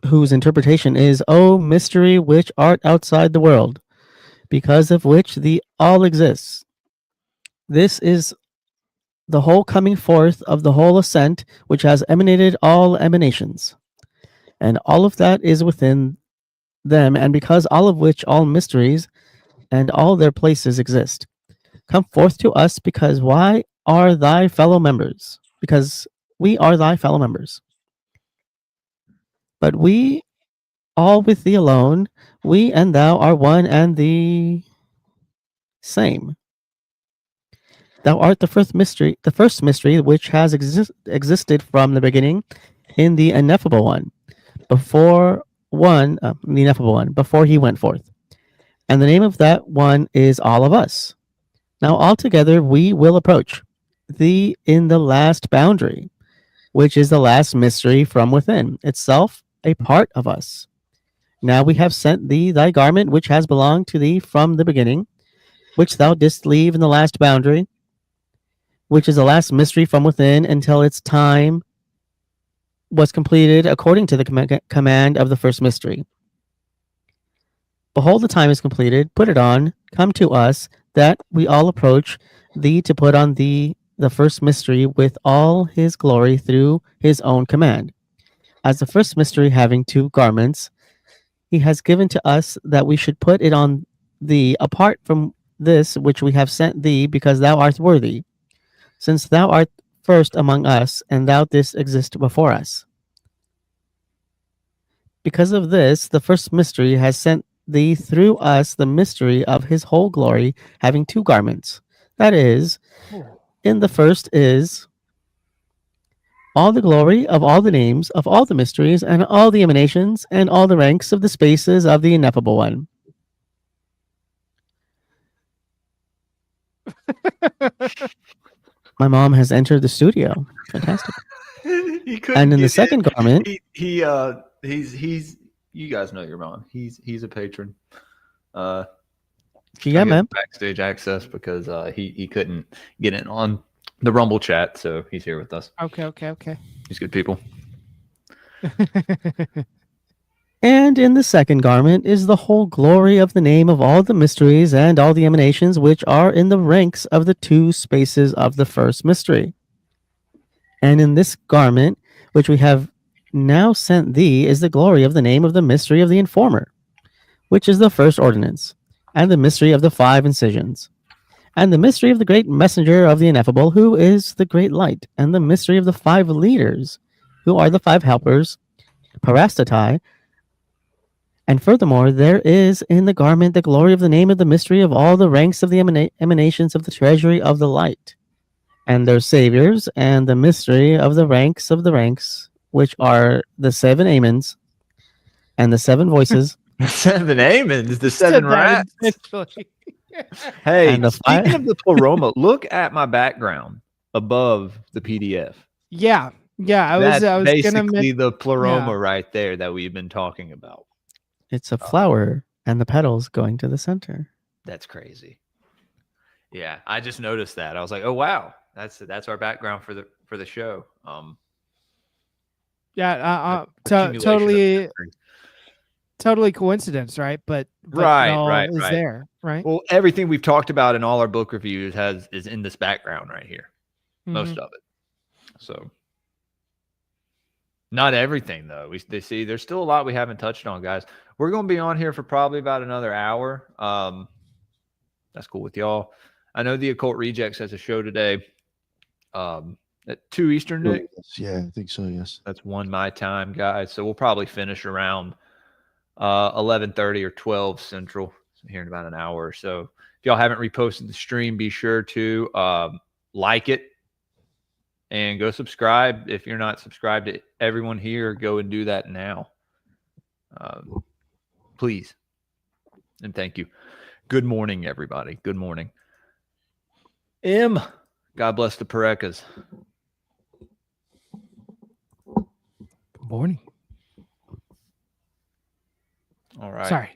whose interpretation is, O mystery which art outside the world, because of which the all exists. This is the whole coming forth of the whole ascent which has emanated all emanations, and all of that is within them, and because all of which all mysteries and all their places exist. Come forth to us, because why are thy fellow members? Because we are thy fellow members. But we all with thee alone, we and thou are one and the same. Thou art the first mystery which has existed from the beginning in the ineffable one, before he went forth. And the name of that one is all of us. Now altogether we will approach thee in the last boundary, which is the last mystery from within, itself a part of us. Now we have sent thee thy garment, which has belonged to thee from the beginning, which thou didst leave in the last boundary, which is the last mystery from within, until its time was completed according to the command of the first mystery. Behold, the time is completed. Put it on. Come to us, that we all approach thee to put on thee the first mystery with all his glory through his own command. As the first mystery having two garments, he has given to us that we should put it on thee apart from this which we have sent thee, because thou art worthy, since thou art first among us, and thou didst exist before us. Because of this, the first mystery has sent thee through us the mystery of his whole glory, having two garments. That is, in the first is all the glory of all the names of all the mysteries and all the emanations and all the ranks of the spaces of the ineffable one. My mom has entered the studio. Fantastic. And in the second garment, he's you guys know your mom. He's a patron. yeah, man. Backstage access because he couldn't get in on the Rumble chat, so he's here with us. Okay. He's good people. And in the second garment is the whole glory of the name of all the mysteries and all the emanations which are in the ranks of the two spaces of the first mystery. And in this garment, which we have now sent thee, is the glory of the name of the mystery of the informer, which is the first ordinance, and the mystery of the five incisions, and the mystery of the great messenger of the ineffable, who is the great light, and the mystery of the five leaders, who are the five helpers, parastatai. And furthermore, there is in the garment the glory of the name of the mystery of all the ranks of the emanations of the treasury of the light, and their saviors, and the mystery of the ranks, which are the seven amens and the seven voices. The seven amens, the seven rats. Hey, And the speaking of the pleroma, look at my background above the PDF. Yeah. I was basically gonna the pleroma right there that we've been talking about. It's a flower and the petals going to the center. That's crazy. Yeah, I just noticed that. I was like, oh wow, that's our background for the show. Totally coincidence, right? But right. is there, right? Well, everything we've talked about in all our book reviews is in this background right here. Mm-hmm. Most of it. So not everything though. They see there's still a lot we haven't touched on, guys. We're going to be on here for probably about another hour. That's cool with y'all. I know the Occult Rejects has a show today. At 2 Eastern, Nick? Yeah, I think so, yes. That's 1 my time, guys. So we'll probably finish around 11:30 or 12 Central here in about an hour or so. If y'all haven't reposted the stream, be sure to like it and go subscribe. If you're not subscribed to everyone here, go and do that now. Please. And thank you. Good morning, everybody. Good morning. God bless the Parecas. Good morning. All right. Sorry.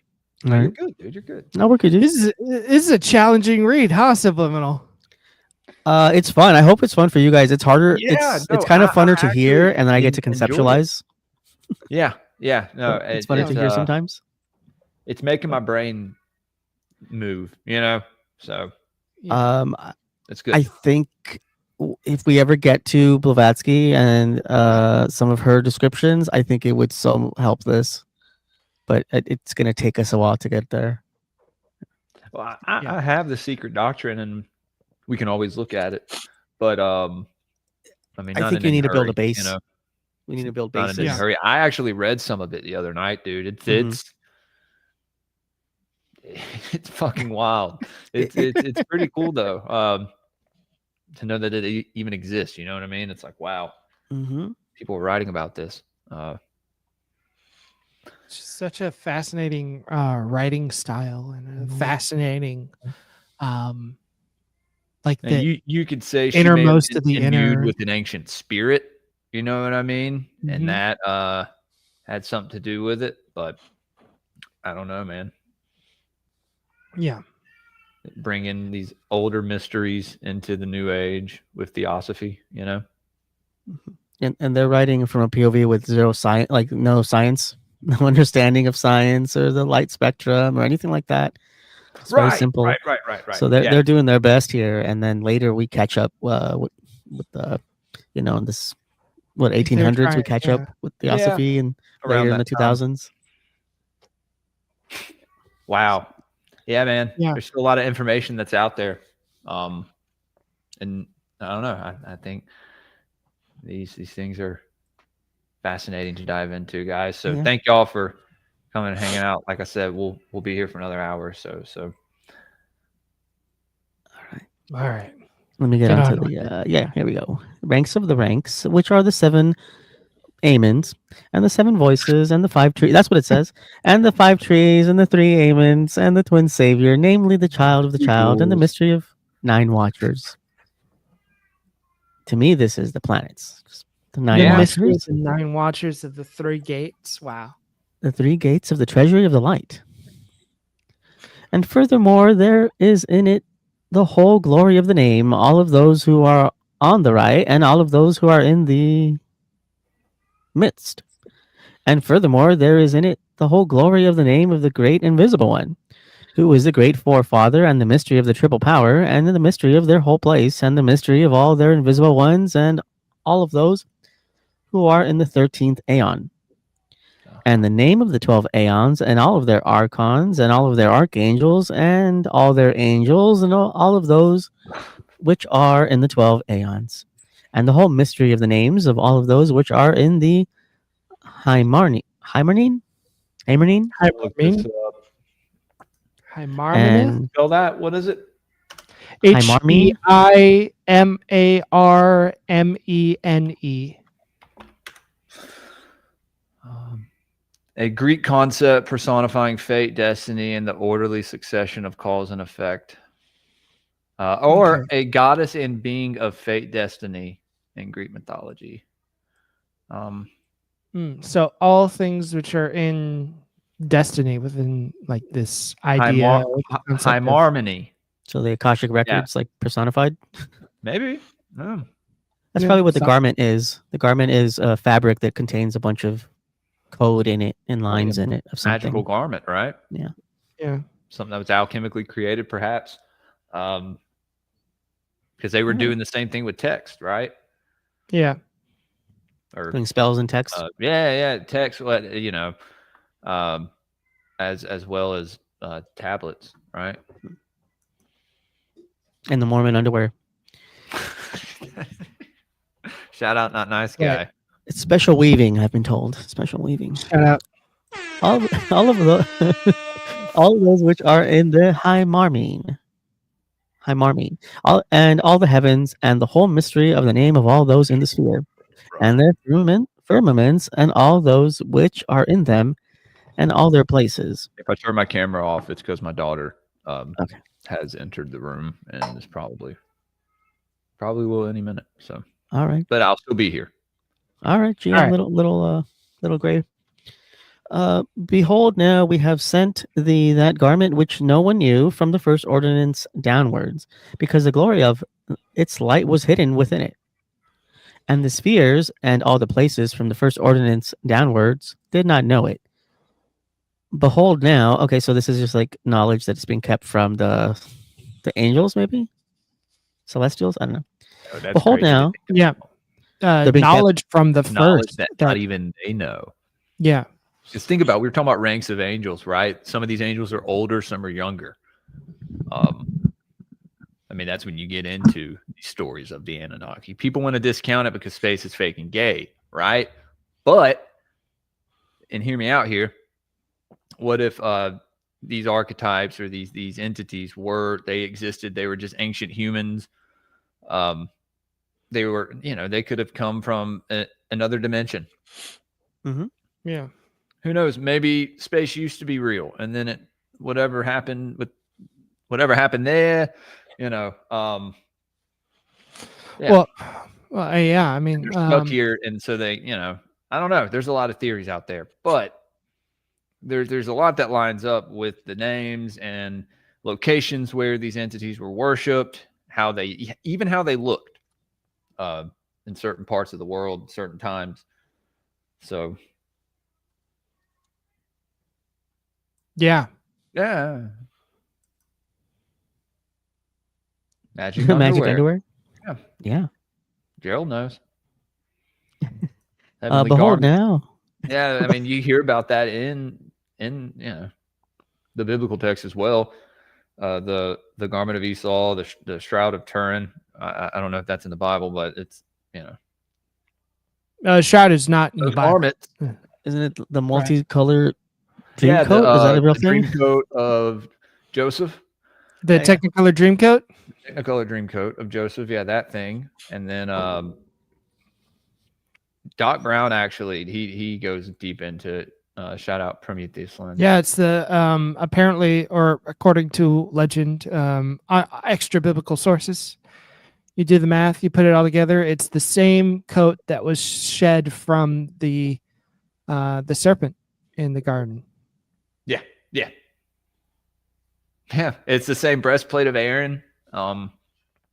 No, you're good, dude. You're good. No, we're good. Dude. This is a challenging read, huh, Subliminal? It's fun. I hope it's fun for you guys. It's harder. Yeah, it's kind of funner to hear, and then I get to enjoy it. conceptualize. Yeah. No, It's funner to hear sometimes. It's making my brain move, so it's good. I think if we ever get to Blavatsky and some of her descriptions, I think it would so help this. But it's going to take us a while to get there. Well, I have the secret doctrine, and we can always look at it. But I think you need to build a base. We need to build not bases. in a hurry. I actually read some of it the other night, dude. It's fucking wild. It's pretty cool though. To know that it even exists, you know what I mean? It's like, wow, people are writing about this. Such a fascinating writing style and a fascinating, like the you could say she innermost may have of the been inner imbued with an ancient spirit. You know what I mean? And that had something to do with it, but I don't know, man. Yeah. Bring in these older mysteries into the new age with theosophy, And they're writing from a POV with zero science, like no science, no understanding of science or the light spectrum or anything like that. It's very simple. Right. So they're doing their best here, and then later we catch up with the, in this 1800s we catch up with theosophy and around later in the 2000s. Wow. Yeah, man. Yeah. There's still a lot of information that's out there. And I don't know. I think these things are fascinating to dive into, guys. So thank y'all for coming and hanging out. Like I said, we'll be here for another hour or so. All right. Let me get onto the here we go. Ranks of the ranks, which are the 7 amens and the 7 voices and the 5 trees. That's what it says. And the 5 trees and the 3 amens and the twin savior, namely the child of the child and the mystery of 9 watchers. To me, this is the planets. The 9 watchers. The 9 watchers of the 3 gates. Wow. The 3 gates of the treasury of the light. And furthermore, there is in it the whole glory of the name, all of those who are on the right and all of those who are in the midst. And furthermore, there is in it the whole glory of the name of the great invisible one, who is the great forefather and the mystery of the triple power and the mystery of their whole place and the mystery of all their invisible ones and all of those who are in the 13th aeon. And the name of the 12 aeons and all of their archons and all of their archangels and all their angels and all of those which are in the 12 aeons. And the whole mystery of the names of all of those which are in the Hymarnine. Hymarmine. Spell that. What is it? Hymarmene. A Greek concept personifying fate, destiny, and the orderly succession of cause and effect. Or a goddess and being of fate, destiny in Greek mythology. So all things which are in destiny within like this idea. Hymarmony. So the Akashic records like personified? Maybe. That's probably what the garment is. The garment is a fabric that contains a bunch of code in it and lines in it of something. Magical garment, right? Yeah. Something that was alchemically created, perhaps. Because they were doing the same thing with text, right? Yeah. Or doing spells and text. Text. As well as tablets, right? And the Mormon underwear. Shout out, not nice guy. Yeah. It's special weaving, I've been told. Special weaving. Shout out. All of those which are in the Hymarmene. Hi, Marmy. All the heavens and the whole mystery of the name of all those in the sphere, and their firmaments, and all those which are in them, and all their places. If I turn my camera off, it's because my daughter Okay. has entered the room and is probably will any minute. So, All right. but I'll still be here. All right, GM, All right. little grave. Behold, now we have sent thee that garment which no one knew from the first ordinance downwards, because the glory of its light was hidden within it. And the spheres and all the places from the first ordinance downwards did not know it. Behold now, okay, so this is just like knowledge that's being kept from the angels, maybe? Celestials? I don't know. Oh, that's Behold crazy to now. think Yeah. They're being Knowledge from the about. Knowledge first. that not even they know. Yeah. Just think about, we were talking about ranks of angels, right? Some of these angels are older, some are younger. I mean, that's when you get into these stories of the Anunnaki. People want to discount it because space is fake and gay, right? But, and hear me out here, what if these archetypes or these entities they existed, they were just ancient humans? They were, they could have come from another dimension. Yeah. Who knows? Maybe space used to be real, and then whatever happened there, yeah. Well, yeah. I mean, They're stuck here, and so they, I don't know. There's a lot of theories out there, but there's a lot that lines up with the names and locations where these entities were worshipped, how they looked in certain parts of the world, certain times. So. yeah. Yeah. Magic Magic underwear. underwear? Yeah. Gerald knows. Behold Garments. now. Yeah, I mean, you hear about that in the biblical text as well. The garment of Esau, the shroud of Turin. I don't know if that's in the Bible, but it's Shroud is not in the those Bible. garments. Isn't it the multicolored dream Yeah, coat? Is that a real the thing? dream coat of Joseph. The Technicolor Dreamcoat? Technicolor dream coat of Joseph. Yeah, that thing. And then Doc Brown, actually, he goes deep into it. Shout out Prometheus Lens. Yeah, it's the apparently, or according to legend, extra biblical sources. You do the math, you put it all together. It's the same coat that was shed from the serpent in the garden. Yeah, it's the same breastplate of Aaron, along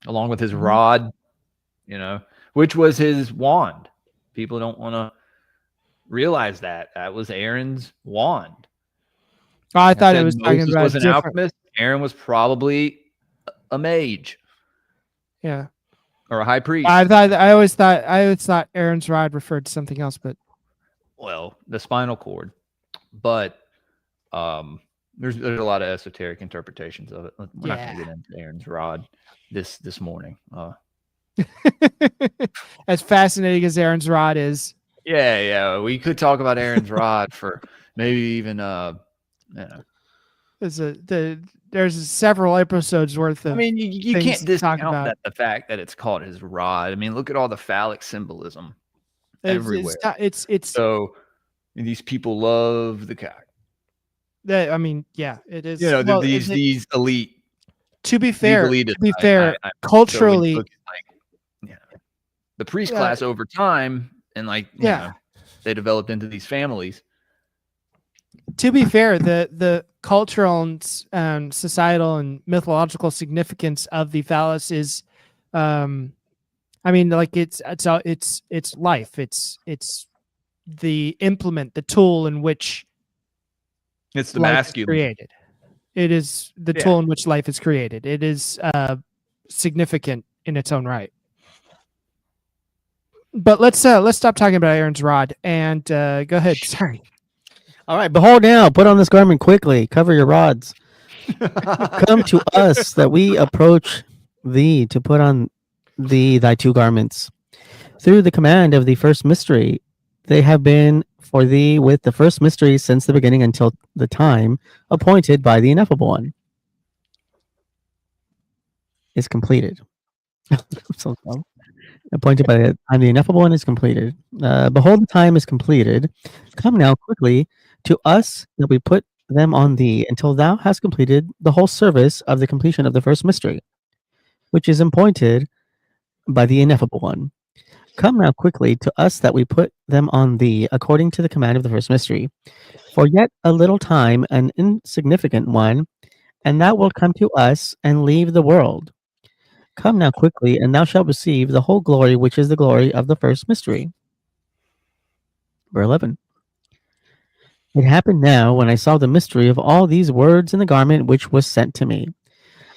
with his rod, which was his wand. People don't want to realize that was Aaron's wand. Oh, I thought it was Moses talking about was an different. alchemist. Aaron was probably a mage. Yeah, or a high priest. I always thought Aaron's rod referred to something else, but Well, the spinal cord, but there's a lot of esoteric interpretations of it. We're not going to get into Aaron's rod this morning. as fascinating as Aaron's rod is. Yeah, we could talk about Aaron's rod for maybe even There's several episodes worth of. I mean, you things can't to discount talk about. the fact that it's called his rod. I mean, look at all the phallic symbolism everywhere. It's So these people love the cock. I mean, yeah, it is. These elite. To be fair, elitists, culturally, the priest class over time, and they developed into these families. To be fair, the cultural and societal and mythological significance of the phallus is, it's life. It's the implement, the tool in which It's the life masculine. is created. It is the tool in which life is created. It is significant in its own right. But let's stop talking about Aaron's rod and go ahead. Sorry. All right, behold now, put on this garment quickly, cover your rods. Come to us that we approach thee to put on thee thy two garments. Through the command of the first mystery, they have been for thee with the first mystery since the beginning until the time appointed by the Ineffable One. is completed. So, appointed by the time the ineffable one is completed. Behold, the time is completed. Come now quickly to us that we put them on thee until thou hast completed the whole service of the completion of the first mystery, which is appointed by the ineffable one. Come now quickly to us that we put them on thee according to the command of the first mystery. For yet a little time, an insignificant one, and thou wilt come to us and leave the world. Come now quickly, and thou shalt receive the whole glory which is the glory of the first mystery. Verse 11. It happened now when I saw the mystery of all these words in the garment which was sent to me.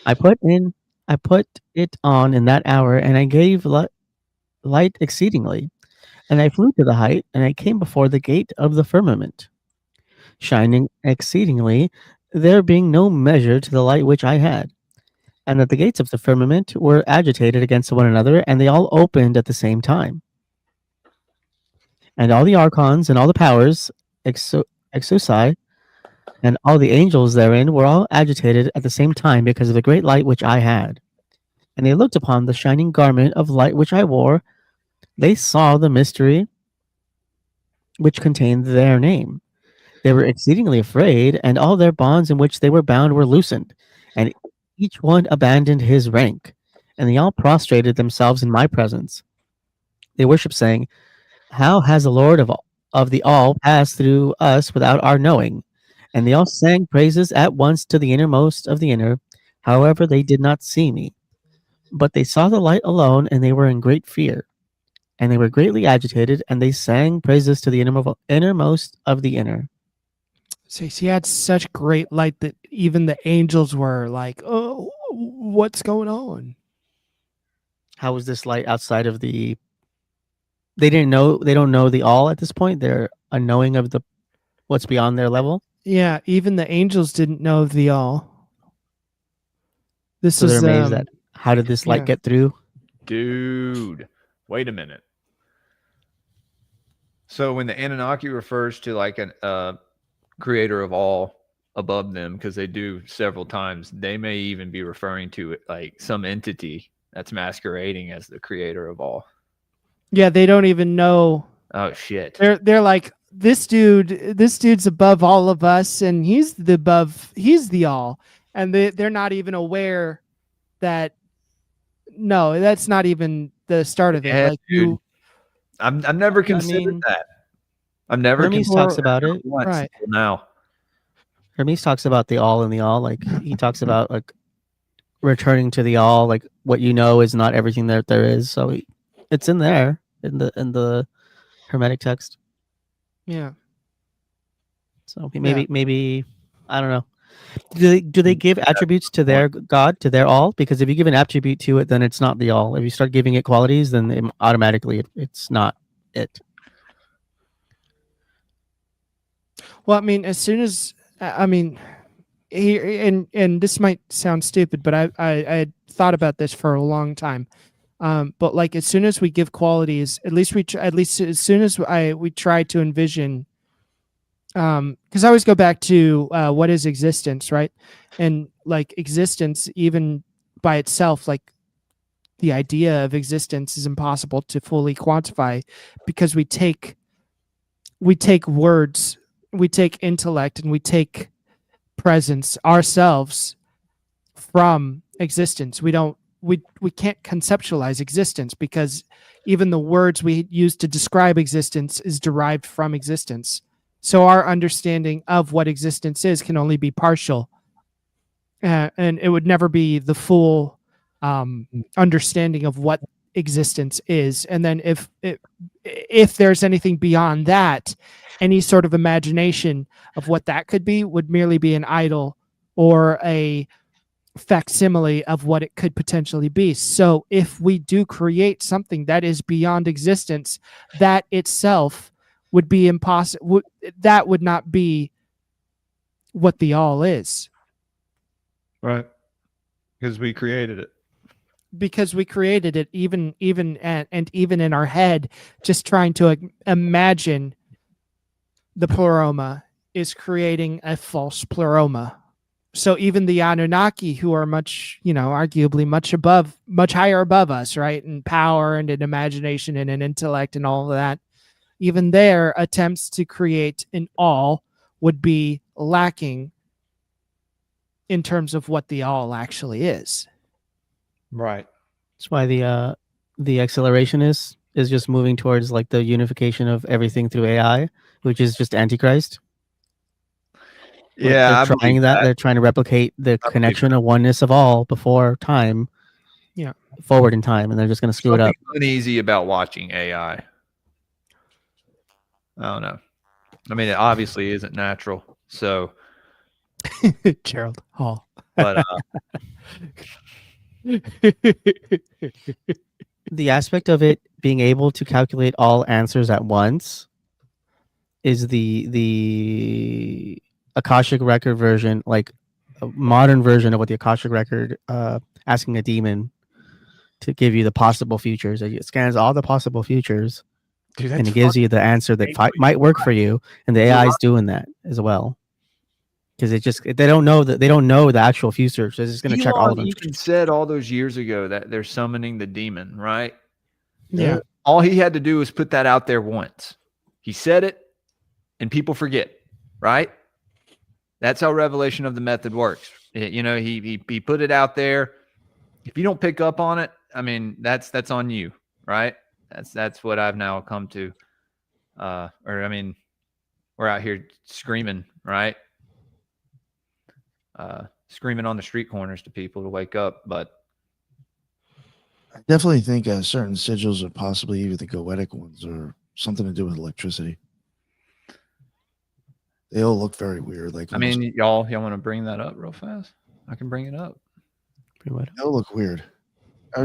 I put it on in that hour, and I gave light exceedingly. And I flew to the height, and I came before the gate of the firmament, shining exceedingly, there being no measure to the light which I had. And that the gates of the firmament were agitated against one another, and they all opened at the same time. And all the archons and all the powers, exousi, and all the angels therein were all agitated at the same time because of the great light which I had. And they looked upon the shining garment of light which I wore. They saw the mystery which contained their name. They were exceedingly afraid, and all their bonds in which they were bound were loosened, and each one abandoned his rank, and they all prostrated themselves in my presence. They worshiped, saying, How has the Lord of the all passed through us without our knowing? And they all sang praises at once to the innermost of the inner. However, they did not see me. But they saw the light alone, and they were in great fear. And they were greatly agitated, and they sang praises to the innermost of the inner. So he had such great light that even the angels were like, "Oh, what's going on?" How was this light outside of the? They didn't know. They don't know the all at this point. They're unknowing of the what's beyond their level. Yeah, even the angels didn't know the all. This So is they're amazed at how did this light yeah. get through? Dude, wait a minute. So when the Anunnaki refers to like a creator of all above them, because they do several times, they may even be referring to it like some entity that's masquerading as the creator of all. Yeah, they don't even know. Oh shit. They're like, this dude's above all of us, and he's the all, and they're not even aware that. No, that's not even the start of it. Yeah, Like dude. I've never considered that. I've never Hermes talks about it. once Right. until now. Hermes talks about the all and the all. Like he talks about like returning to the all. Like what you know is not everything that there is. So it's in there in the Hermetic text. Yeah. So maybe I don't know. Do they give attributes to their god, to their all? Because if you give an attribute to it, then it's not the all. If you start giving it qualities, then automatically it's not it. Well, I mean, as soon as and this might sound stupid, but I had thought about this for a long time. But like as soon as we give qualities, at least as soon as we try to envision, because I always go back to what is existence, right? And like existence, even by itself, like the idea of existence is impossible to fully quantify, because we take words, we take intellect, and we take presence ourselves from existence. We can't conceptualize existence, because even the words we use to describe existence is derived from existence. So our understanding of what existence is can only be partial, and it would never be the full understanding of what existence is. And then if there's anything beyond that, any sort of imagination of what that could be would merely be an idol or a facsimile of what it could potentially be. So if we do create something that is beyond existence, that itself would be impossible. That would not be what the all is. Right. Because we created it. Because we created it, even in our head, just trying to imagine the pleroma is creating a false pleroma. So even the Anunnaki, who are much, arguably much higher above us, right, in power and in imagination and in intellect and all of that, even their attempts to create an all would be lacking in terms of what the all actually is. Right. That's why the acceleration is just moving towards like the unification of everything through AI, which is just Antichrist. Like, Yeah, I they're trying believe that. that. They're trying to replicate the believe connection of oneness of all before time. Yeah. Forward in time, and they're just going to screw it up. Something uneasy about watching AI. I don't know. I mean, it obviously isn't natural. So, Gerald Hall. but The aspect of it being able to calculate all answers at once is the Akashic record version, like a modern version of what the Akashic record asking a demon to give you the possible futures. It scans all the possible futures dude, and it gives you the answer that might work for you, and the AI is doing that as well. Because they don't know the actual futures. They're just going to check all of them. Even said all those years ago that they're summoning the demon, right? Yeah. All he had to do was put that out there once. He said it, and people forget, right? That's how revelation of the method works. He put it out there. If you don't pick up on it, I mean, that's on you, right? That's what I've now come to. We're out here screaming, right? Screaming on the street corners to people to wake up, but I definitely think certain sigils are possibly even the goetic ones or something to do with electricity. They all look very weird. Like, I mean, y'all want to bring that up real fast? I can bring it up. they all look weird.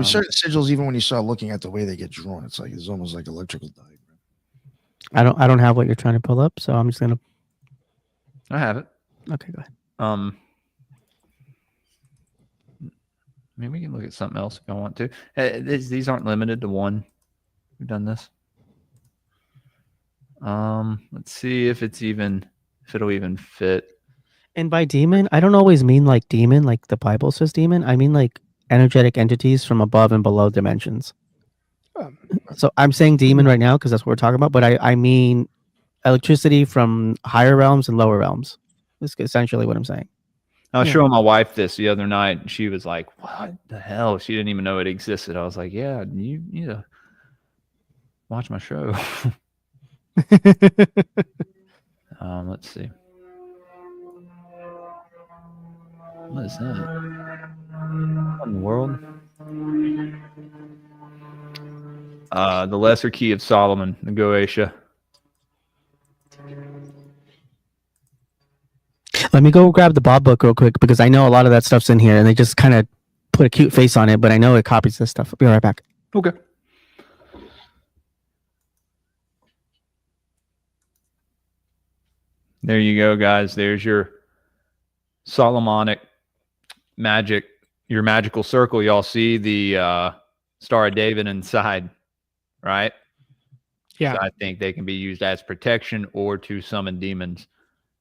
Certain sigils, even when you start looking at the way they get drawn, it's almost like electrical diagram. I don't have what you're trying to pull up, so I'm just gonna. I have it. Okay, go ahead. I mean, we can look at something else if I want to. These aren't limited to one. We've done this. Let's see if it'll even fit. And by demon, I don't always mean like demon, like the Bible says demon. I mean like energetic entities from above and below dimensions. So I'm saying demon right now because that's what we're talking about, but I mean electricity from higher realms and lower realms. That's essentially what I'm saying. I was showing my wife this the other night, and she was like, "What the hell?" She didn't even know it existed. I was like, "Yeah, you need to watch my show." Let's see. What is that? What in the world? The Lesser Key of Solomon, the Goetia. Let me go grab the Bob book real quick because I know a lot of that stuff's in here, and they just kind of put a cute face on it, but I know it copies this stuff. I'll be right back. Okay. There you go, guys. There's your Solomonic magic, your magical circle. Y'all see the Star of David inside, right? Yeah. So I think they can be used as protection or to summon demons.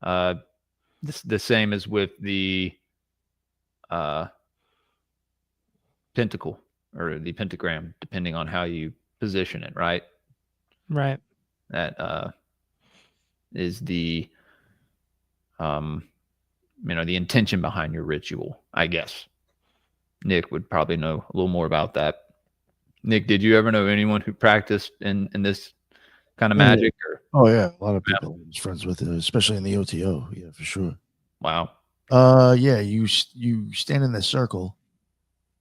The same as with the pentacle or the pentagram, depending on how you position it, right? Right. That is the the intention behind your ritual, I guess. Nick would probably know a little more about that. Nick, did you ever know anyone who practiced in this kind of magic? Or? Oh yeah, a lot of people I was friends with it, especially in the OTO. Yeah, for sure. Wow. Yeah, you stand in the circle,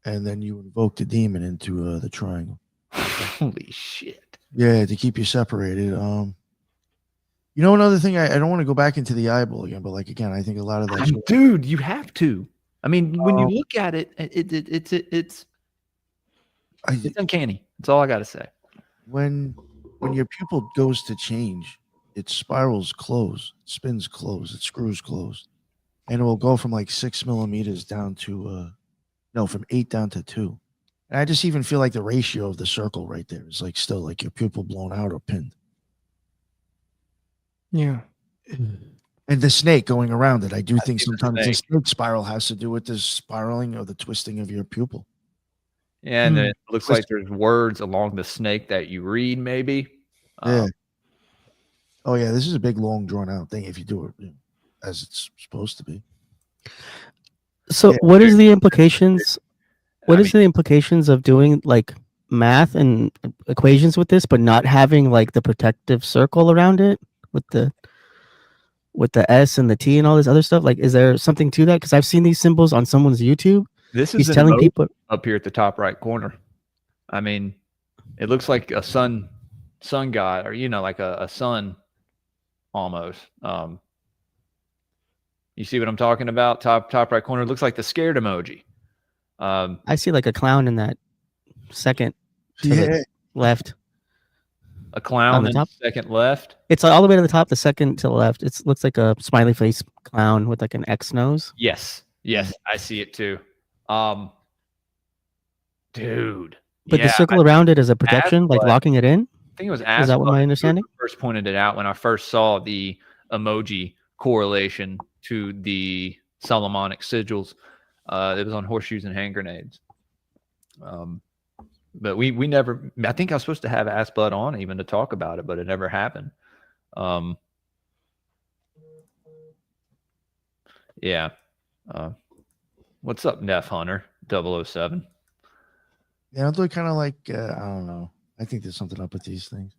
and then you invoke the demon into the triangle. Holy shit! Yeah, to keep you separated. Another thing, I don't want to go back into the eyeball again, but like again, I think a lot of that. Dude, you have to. I mean, when you look at it, it's uncanny. That's all I got to say. When your pupil goes to change, it spirals close, it spins close, it screws closed, and it will go from like 6 millimeters down to from 8 down to 2. And I just even feel like the ratio of the circle right there is like still like your pupil blown out or pinned. Yeah. And the snake going around it. I do think see the sometimes the snake. snake spiral has to do with the spiraling or the twisting of your pupil. Yeah, and then Hmm. it looks like there's words along the snake that you read, maybe. Yeah. Oh yeah, this is a big, long, drawn out thing if you do it as it's supposed to be. So Yeah. what is the implications? What I is the implications of doing like math and equations with this, but not having like the protective circle around it with the S and the T and all this other stuff? Like, is there something to that? Because I've seen these symbols on someone's YouTube. This is He's an telling emoji people. up here at the top right corner. I mean, it looks like a sun god, or like a sun almost. You see what I'm talking about? Top right corner. It looks like the scared emoji. I see like a clown in that second to the left. A clown On the in top? the second left. It's all the way to the top. The second to the left. It looks like a smiley face clown with like an X nose. Yes, I see it too. Dude. But yeah, the circle around it is a protection, like Asplund. locking it in. I think it was Is that what my Asplund understanding? who first pointed it out when I first saw the emoji correlation to the Solomonic sigils. It was on horseshoes and hand grenades. But we never. I think I was supposed to have Asplund on even to talk about it, but it never happened. Yeah. What's up, Neff Hunter 007? Yeah, they're kind of like I don't know. I think there's something up with these things.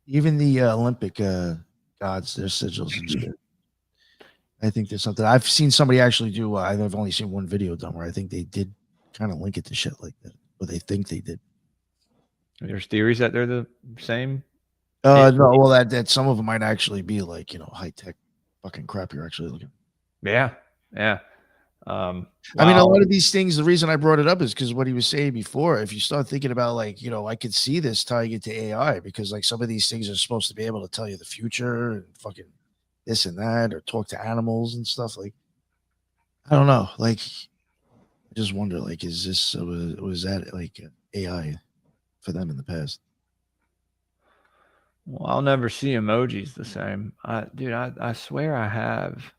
Even the Olympic gods, their sigils and shit. I think there's something. I've seen somebody actually do. I've only seen one video done where I think they did kind of link it to shit like that, or they think they did. There's theories that they're the same. No, well, that some of them might actually be like high tech fucking crap you're actually looking. Yeah. I mean, a lot of these things, the reason I brought it up is because what he was saying before, if you start thinking about like, I could see this tying into AI because like some of these things are supposed to be able to tell you the future and fucking this and that, or talk to animals and stuff. Like, I don't know. Like, I just wonder, like, is this, was that like AI for them in the past? Well, I'll never see emojis the same. Dude, I swear I have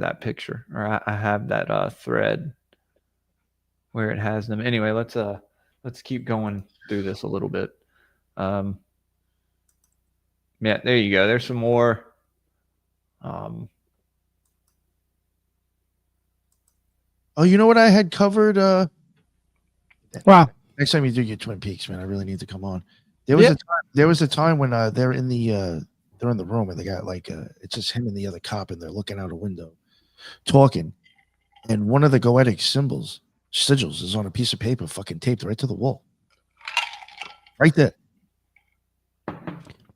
that picture, or I have that thread where it has them. Anyway, let's keep going through this a little bit. Yeah, there you go. There's some more. Oh, you know what I had covered? Wow. Next time you do your Twin Peaks, man, I really need to come on. There was a time when they're in the room and they got like it's just him and the other cop and they're looking out a window talking, and one of the goetic sigils is on a piece of paper fucking taped right to the wall. Right there.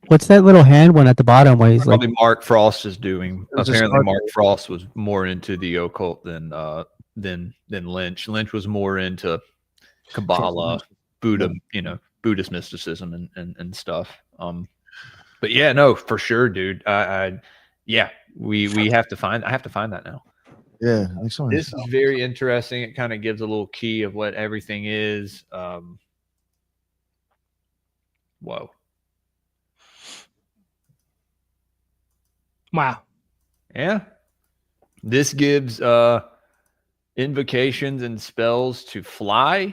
What's that little hand one at the bottom where he's like? Probably Mark Frost is doing. It was a Apparently, start- Mark Frost was more into the occult than Lynch. Lynch was more into Kabbalah, Buddha, Buddhist mysticism and stuff. But yeah, no, for sure, dude. Yeah, we have to find. I have to find that now. Yeah, This is very interesting. It kind of gives a little key of what everything is. Whoa. Wow. Yeah. This gives invocations and spells to fly,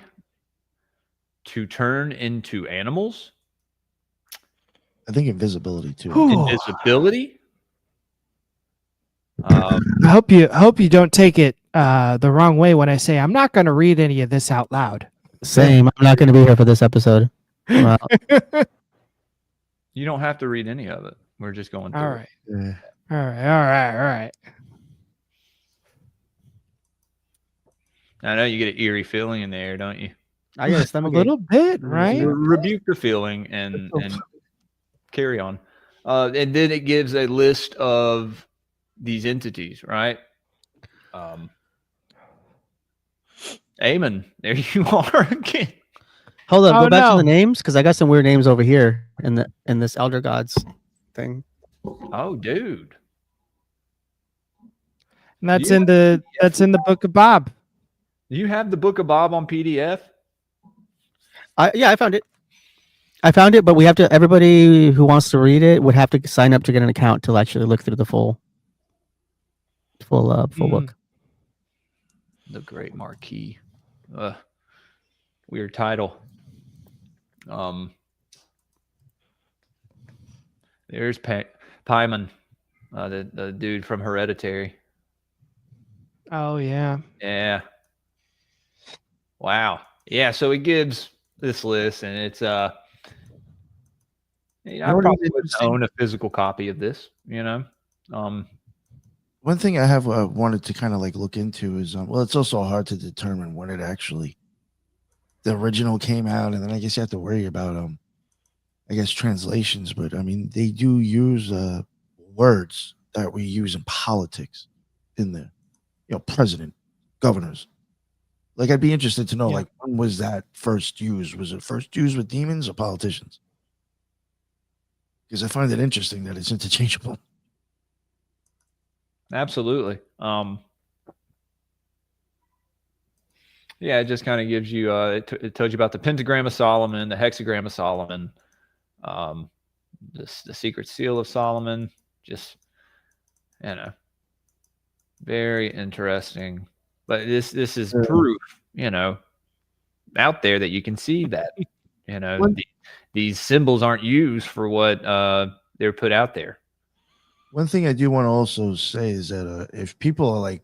to turn into animals, I think invisibility too. invisibility. I hope you don't take it the wrong way when I say I'm not going to read any of this out loud. Same. I'm not going to be here for this episode. Wow. You don't have to read any of it. We're just going through. All right. Yeah. All right. I know you get an eerie feeling in the air, don't you? I got a A stomach little bit, right? Rebuke the feeling and carry on. And then it gives a list of these entities, right? Amen. There you are again. Hold on, Oh, go back no. to the names because I got some weird names over here in this Elder Gods thing. Oh, dude. And that's Yeah. in the book of Bob. Do you have the Book of Bob on PDF? Yeah, I found it. I found it, but we have to. Everybody who wants to read it would have to sign up to get an account to actually look through the full book. The Great Marquis. Weird title. There's Paimon, the dude from Hereditary. Oh yeah. Yeah. Wow. Yeah. So he gives this list, and it's I probably would own a physical copy of this. One thing I have wanted to kind of like look into is well, it's also hard to determine when it actually the original came out, and then I guess you have to worry about I guess translations. But I mean, they do use words that we use in politics in there. President, governors. Like, I'd be interested to know, like, when was that first used? Was it first used with demons or politicians? Because I find it interesting that it's interchangeable. Absolutely. Yeah, it just kind of gives you. It tells you about the pentagram of Solomon, the hexagram of Solomon, the secret seal of Solomon. Just very interesting. But this is proof, out there that you can see that, these symbols aren't used for what they're put out there. One thing I do want to also say is that if people are like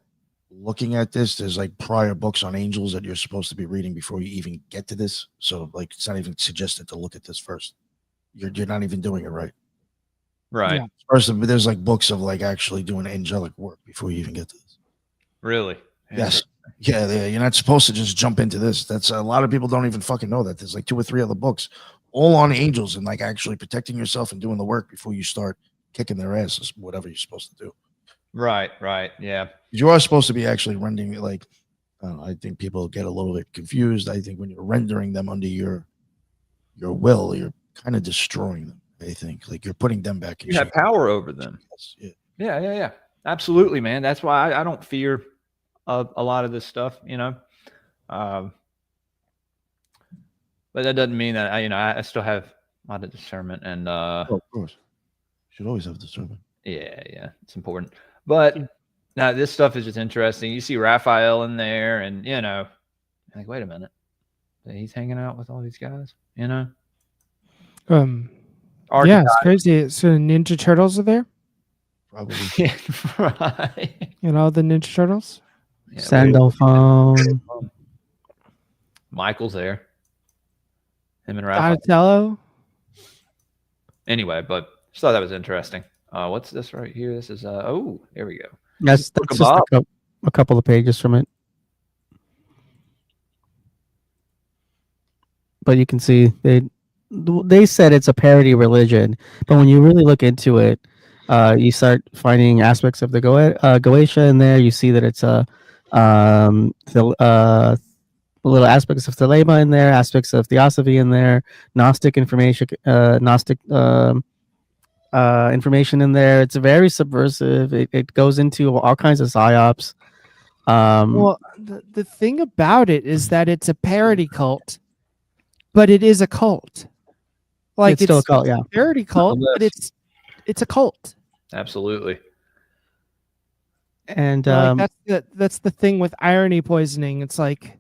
looking at this, there's like prior books on angels that you're supposed to be reading before you even get to this. So like, it's not even suggested to look at this first. You're not even doing it right. Right. Yeah. First, there's like books of like actually doing angelic work before you even get to this. Really? Yes. Yeah, you're not supposed to just jump into this. That's a lot of people don't even fucking know that. There's like 2 or 3 other books all on angels and like actually protecting yourself and doing the work before you start kicking their asses, whatever you're supposed to do. Right. Yeah. You are supposed to be actually rendering, like, I think people get a little bit confused. I think when you're rendering them under your will, you're kind of destroying them. I think like you're putting them back in. You have power over them. Yeah. Absolutely, man. That's why I don't fear a lot of this stuff, but that doesn't mean that I still have a lot of discernment and of course, should always have discernment. Yeah, it's important. But now this stuff is just interesting. You see Raphael in there, and like, wait a minute, he's hanging out with all these guys, Yeah, it's crazy. So Ninja Turtles are there? Probably. Right. The Ninja Turtles? Yeah, Sandalphone. Michael's there. Him and Raphael. Donatello? Anyway, but just thought that was interesting. What's this right here? This is oh, there we go. That's just a couple of pages from it. But you can see they said it's a parody religion, but when you really look into it, you start finding aspects of the Goetia in there. You see that it's little aspects of Thelema in there, aspects of Theosophy in there, Gnostic information, information in there. It's very subversive. It goes into all kinds of psyops. Well, the thing about it is that it's a parody cult, but it is a cult. Like it's still a cult, yeah. Parody cult, but it's a cult. Absolutely. And that's the thing with irony poisoning. It's like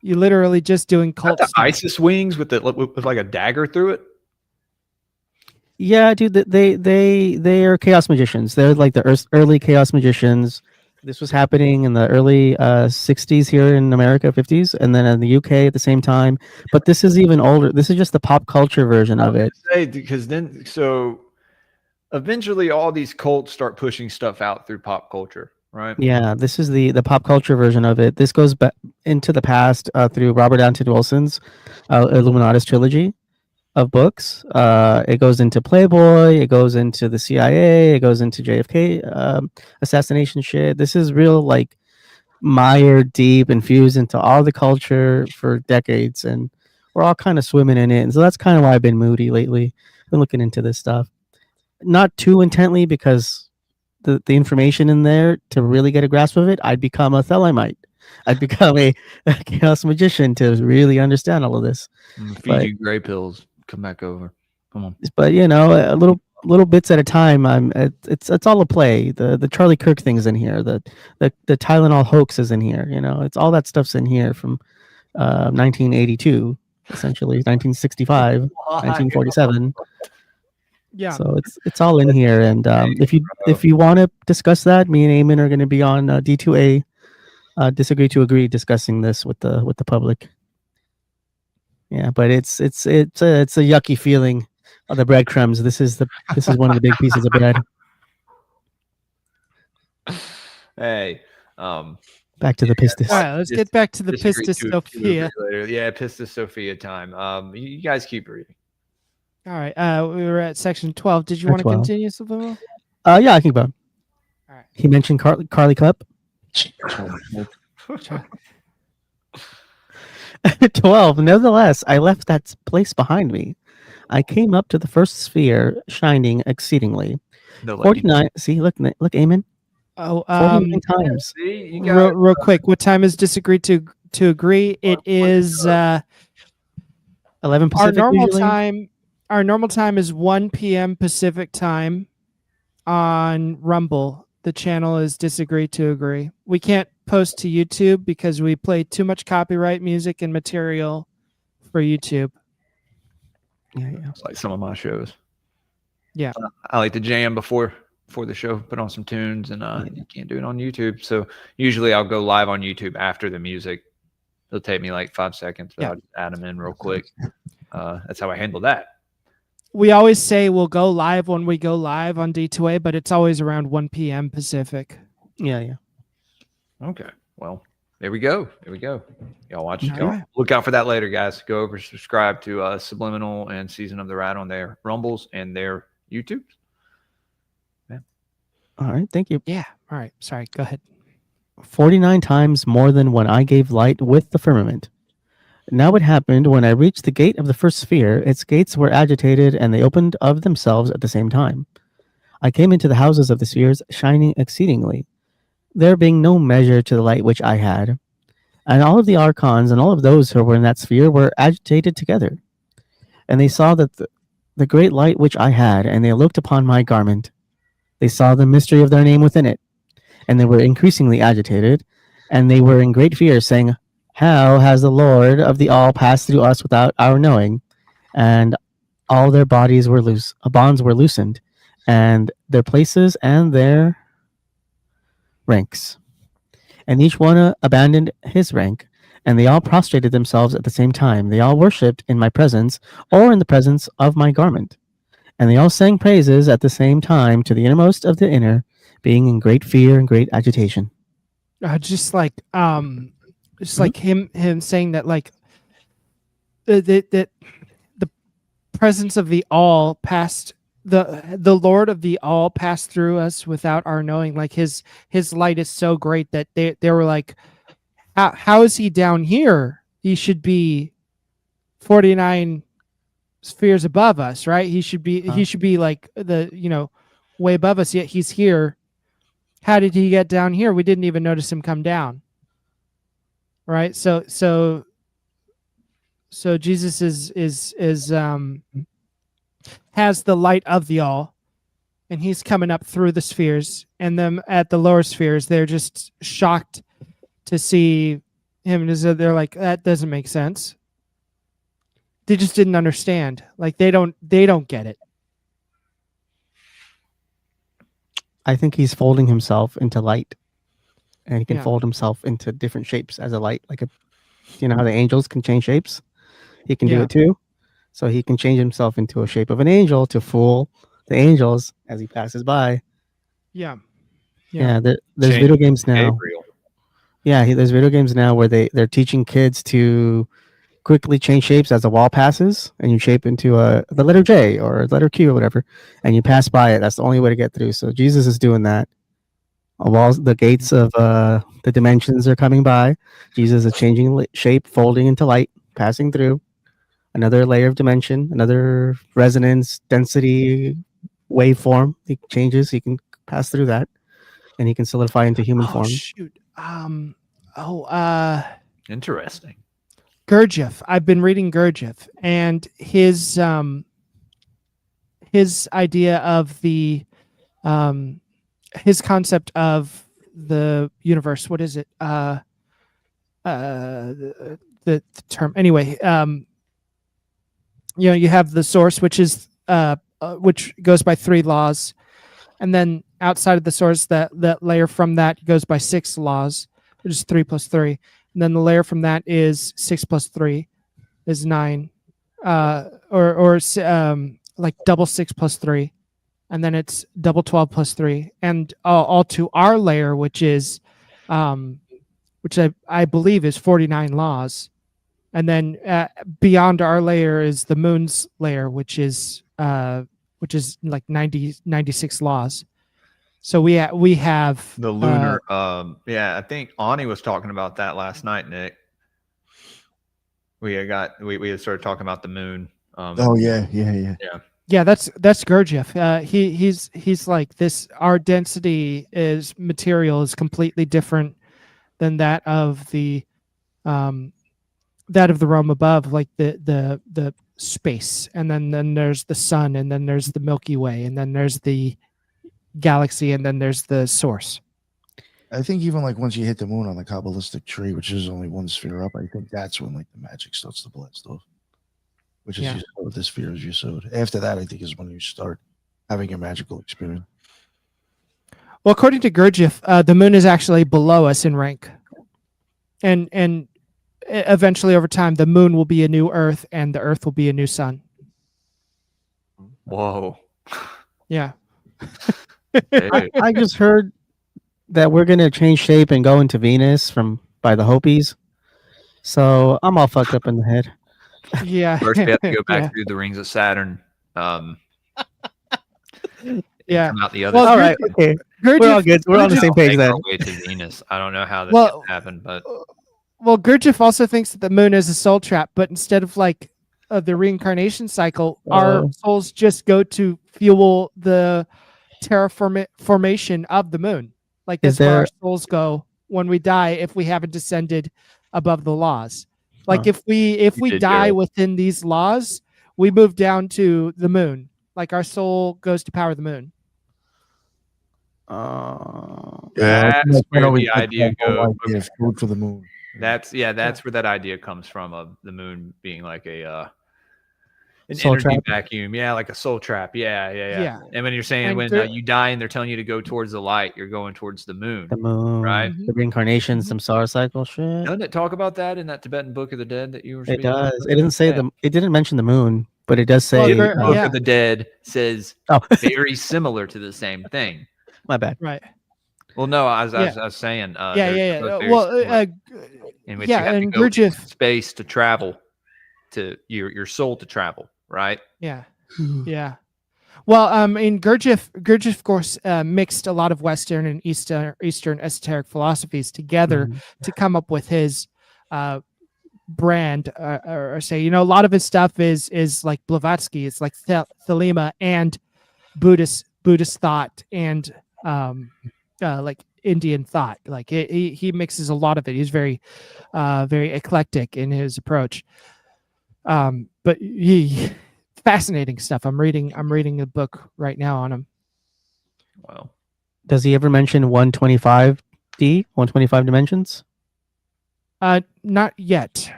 you're literally just doing cult the stuff. ISIS wings with like a dagger through it. Yeah, dude, they are chaos magicians. They're like the early chaos magicians. This was happening in the early 60s here in America, 50s, and then in the UK at the same time. But this is even older. This is just the pop culture version of it. Because then, so eventually all these cults start pushing stuff out through pop culture, right? Yeah, this is the pop culture version of it. This goes back into the past through Robert Anton Wilson's Illuminatus trilogy of books. It goes into Playboy, it goes into the CIA, it goes into JFK assassination shit. This is real, like, mired deep, infused into all the culture for decades, and we're all kind of swimming in it. And so that's kind of why I've been moody lately. Been looking into this stuff, not too intently, because the information in there, to really get a grasp of it, I'd become a Thelemite. I'd become a chaos magician to really understand all of this. Feed you gray pills. come back over. Come on. But a little bits at a time. It's all a play. The Charlie Kirk thing's in here. The Tylenol hoax is in here. It's all that stuff's in here from 1982, essentially 1965, 1947. Yeah. So it's all in here. And if you want to discuss that, me and Eamon are going to be on D2A, disagree to agree, discussing this with the public. Yeah, but it's a yucky feeling. The breadcrumbs. This is one of the big pieces of bread. Hey, Back to the Pistis. All right, let's get back to the disagree Pistis to agree Sophia. later. Yeah, Pistis Sophia time. You guys keep reading. All right, we were at section 12. Did you Or want to 12. continue, Subliminal? Yeah, I can go. All right. He mentioned Carly Cup. 12. Nevertheless, I left that place behind me. I came up to the first sphere, shining exceedingly. No, 49. See, look, Eamon. Oh, 49 times. See, you got real quick. What time is disagree to agree? It is 11 our Pacific. normal usually? time. Our normal time is 1 p.m. Pacific time on Rumble. The channel is disagree to agree. We can't post to YouTube because we play too much copyright music and material for YouTube. Yeah. It's like some of my shows. Yeah. I like to jam before the show, put on some tunes, and you can't do it on YouTube. So usually I'll go live on YouTube after the music. It'll take me like 5 seconds, but I'll just add them in real quick. That's how I handle that. We always say we'll go live when we go live on D2A, but it's always around 1 p.m. Pacific. Yeah. Okay. Well, there we go. Y'all watch. All Y'all right. look out for that later, guys. Go over, subscribe to Subliminal and Season of the Rat on their Rumbles and their YouTube. All right. Thank you. Yeah. All right. Sorry. Go ahead. 49 times more than when I gave light with the firmament. Now it happened when I reached the gate of the first sphere, its gates were agitated and they opened of themselves at the same time. I came into the houses of the spheres, shining exceedingly, there being no measure to the light which I had. And all of the archons and all of those who were in that sphere were agitated together. And they saw that the great light which I had, and they looked upon my garment. They saw the mystery of their name within it, and they were increasingly agitated, and they were in great fear, saying, how has the Lord of the all passed through us without our knowing? And all their bodies were loose, bonds were loosened, and their places and their ranks. And each one abandoned his rank, and they all prostrated themselves at the same time. They all worshipped in my presence, or in the presence of my garment. And they all sang praises at the same time to the innermost of the inner, being in great fear and great agitation. Just like him saying that like that the presence of the all passed, the Lord of the all passed through us without our knowing. Like his light is so great that they were like, how is he down here? He should be 49 spheres above us, right? He should be like the way above us, yet he's here. How did he get down here? We didn't even notice him come down. Right? So Jesus is has the light of the all, and he's coming up through the spheres, and them at the lower spheres, they're just shocked to see him. They're like, that doesn't make sense. They just didn't understand. Like they don't get it. I think he's folding himself into light, and he can Yeah. fold himself into different shapes as a light. Like how the angels can change shapes? He can do Yeah. it too. So he can change himself into a shape of an angel to fool the angels as he passes by. Yeah. Yeah, there's Change video games now. Gabriel. Yeah, there's video games now where they're teaching kids to quickly change shapes as the wall passes, and you shape into the letter J or the letter Q or whatever, and you pass by it. That's the only way to get through. So Jesus is doing that. Walls, the gates of the dimensions are coming by. Jesus is changing shape, folding into light, passing through another layer of dimension, another resonance, density, waveform. He changes. He can pass through that, and he can solidify into human form. Shoot. Interesting. Gurdjieff. I've been reading Gurdjieff, and his idea of the his concept of the universe. What is it? The term. Anyway, you have the source, which is which goes by 3 laws, and then outside of the source, that layer from that goes by 6 laws, which is 3 plus 3. And then the layer from that is 6 plus 3 is 9, or like double 6 plus 3, and then it's double 12 plus 3, and all to our layer, which is, which I believe is 49 laws, and then beyond our layer is the moon's layer, which is like 96 laws. So we have The lunar. Yeah, I think Ani was talking about that last night, Nick. We had started talking about the moon. Oh yeah. Yeah, that's Gurdjieff. He's like this. Our density material is completely different than that of the realm above, like the space, and then there's the sun, and then there's the Milky Way, and then there's the galaxy, and then there's the source. I think even like once you hit the moon on the Kabbalistic tree, which is only 1 sphere up, I think that's when like the magic starts to blast off. Which is the sphere is Yesod. After that, I think is when you start having a magical experience. Well, according to Gurdjieff, the moon is actually below us in rank, and eventually, over time, the moon will be a new Earth, and the Earth will be a new sun. Whoa. Yeah. I just heard that we're gonna change shape and go into Venus by the Hopis. So I'm all fucked up in the head. Yeah. First, we have to go back Yeah. through the rings of Saturn. Yeah. Come out the other Well, All side. right, okay. Gurdjieff, We're all good. We're on the same page Make then. our way to Venus. I don't know how this Well- happened, but Well, Gurdjieff also thinks that the moon is a soul trap, but instead of like the reincarnation cycle, our souls just go to fuel the terraformation of the moon. Like Is that's where our there- souls go when we die if we haven't descended above the laws. Like Huh. if we did die go. within these laws, we move down to the moon. Like our soul goes to power the moon. That's I where always the like idea that whole goes. idea of food for the moon. that's where that idea comes from, of the moon being like an Soul energy trap? vacuum. Yeah, like a soul trap. Yeah. Yeah. And when you're saying And when there- you die and they're telling you to go towards the light, you're going towards the moon. The moon, Right. The reincarnation, samsara cycle shit. Doesn't it talk about that in that Tibetan Book of the Dead that you were It speaking about? does. It didn't say It didn't mention the moon, but it does say. Well, Book yeah. of the Dead says Oh, very similar to the same thing. my bad. Right. Well, no, I was saying. Yeah. both very Well, similar, in which you have to and go into Gurdjieff. space to travel, to your soul to travel, right? Yeah. Yeah. Well, in Gurdjieff, of course, mixed a lot of Western and Eastern esoteric philosophies together to come up with his brand, or say, a lot of his stuff is like Blavatsky. It's like Thelema and Buddhist thought and like Indian thought. Like he mixes a lot of it. He's very eclectic in his approach. But fascinating stuff. I'm reading a book right now on him. Well, Does he ever mention 125D, 125 dimensions? Not yet,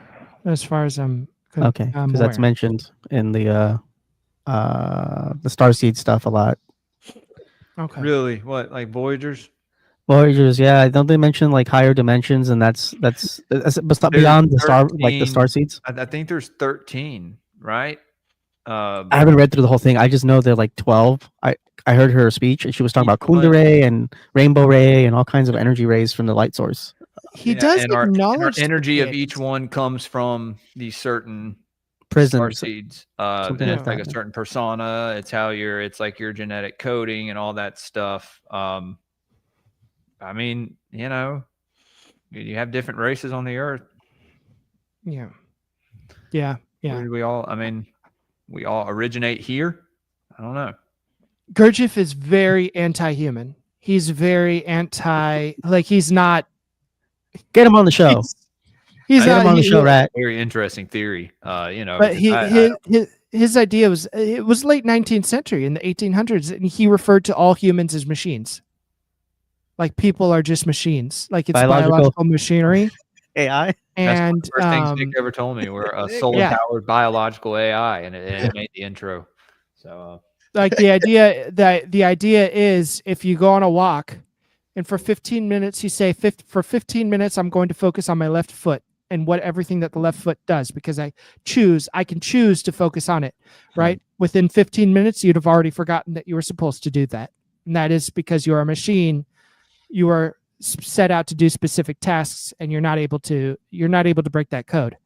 as far as I'm Okay, because that's aware. mentioned in the starseed stuff a lot. Okay. really, what, like Voyagers? Voyagers, yeah. Don't they mention like higher dimensions, and that's but not beyond the star, like the 13. star seeds? I think there's 13, right? I haven't read through the whole thing. I just know they're like 12. I heard her speech, and she was talking about Each one- Kunda ray and Rainbow ray and all kinds of energy rays from the light source. He Yeah, does and our acknowledge energy of it. each one comes from these certain Prisons. star seeds. something And like it's like a that. certain persona. It's like your genetic coding and all that stuff. I mean, you have different races on the earth. Yeah. We all originate here. I don't know. Gurdjieff is very anti-human. He's very anti. Like he's not. Get him on the show. He's Get not. him on the show, Rat. Very interesting theory. But because his idea was it was late 19th century in the 1800s, and he referred to all humans as machines. Like people are just machines. Like it's biological machinery. AI. And that's one of the first things Nick ever told me. We're a solar-powered biological AI, and it made the intro. So, like the idea is if you go on a walk, and for 15 minutes you say, for 15 minutes I'm going to focus on my left foot and what everything that the left foot does, because I can choose to focus on it. Right. Within 15 minutes, you'd have already forgotten that you were supposed to do that, and that is because you're a machine. You are set out to do specific tasks, and you're not able to break that code.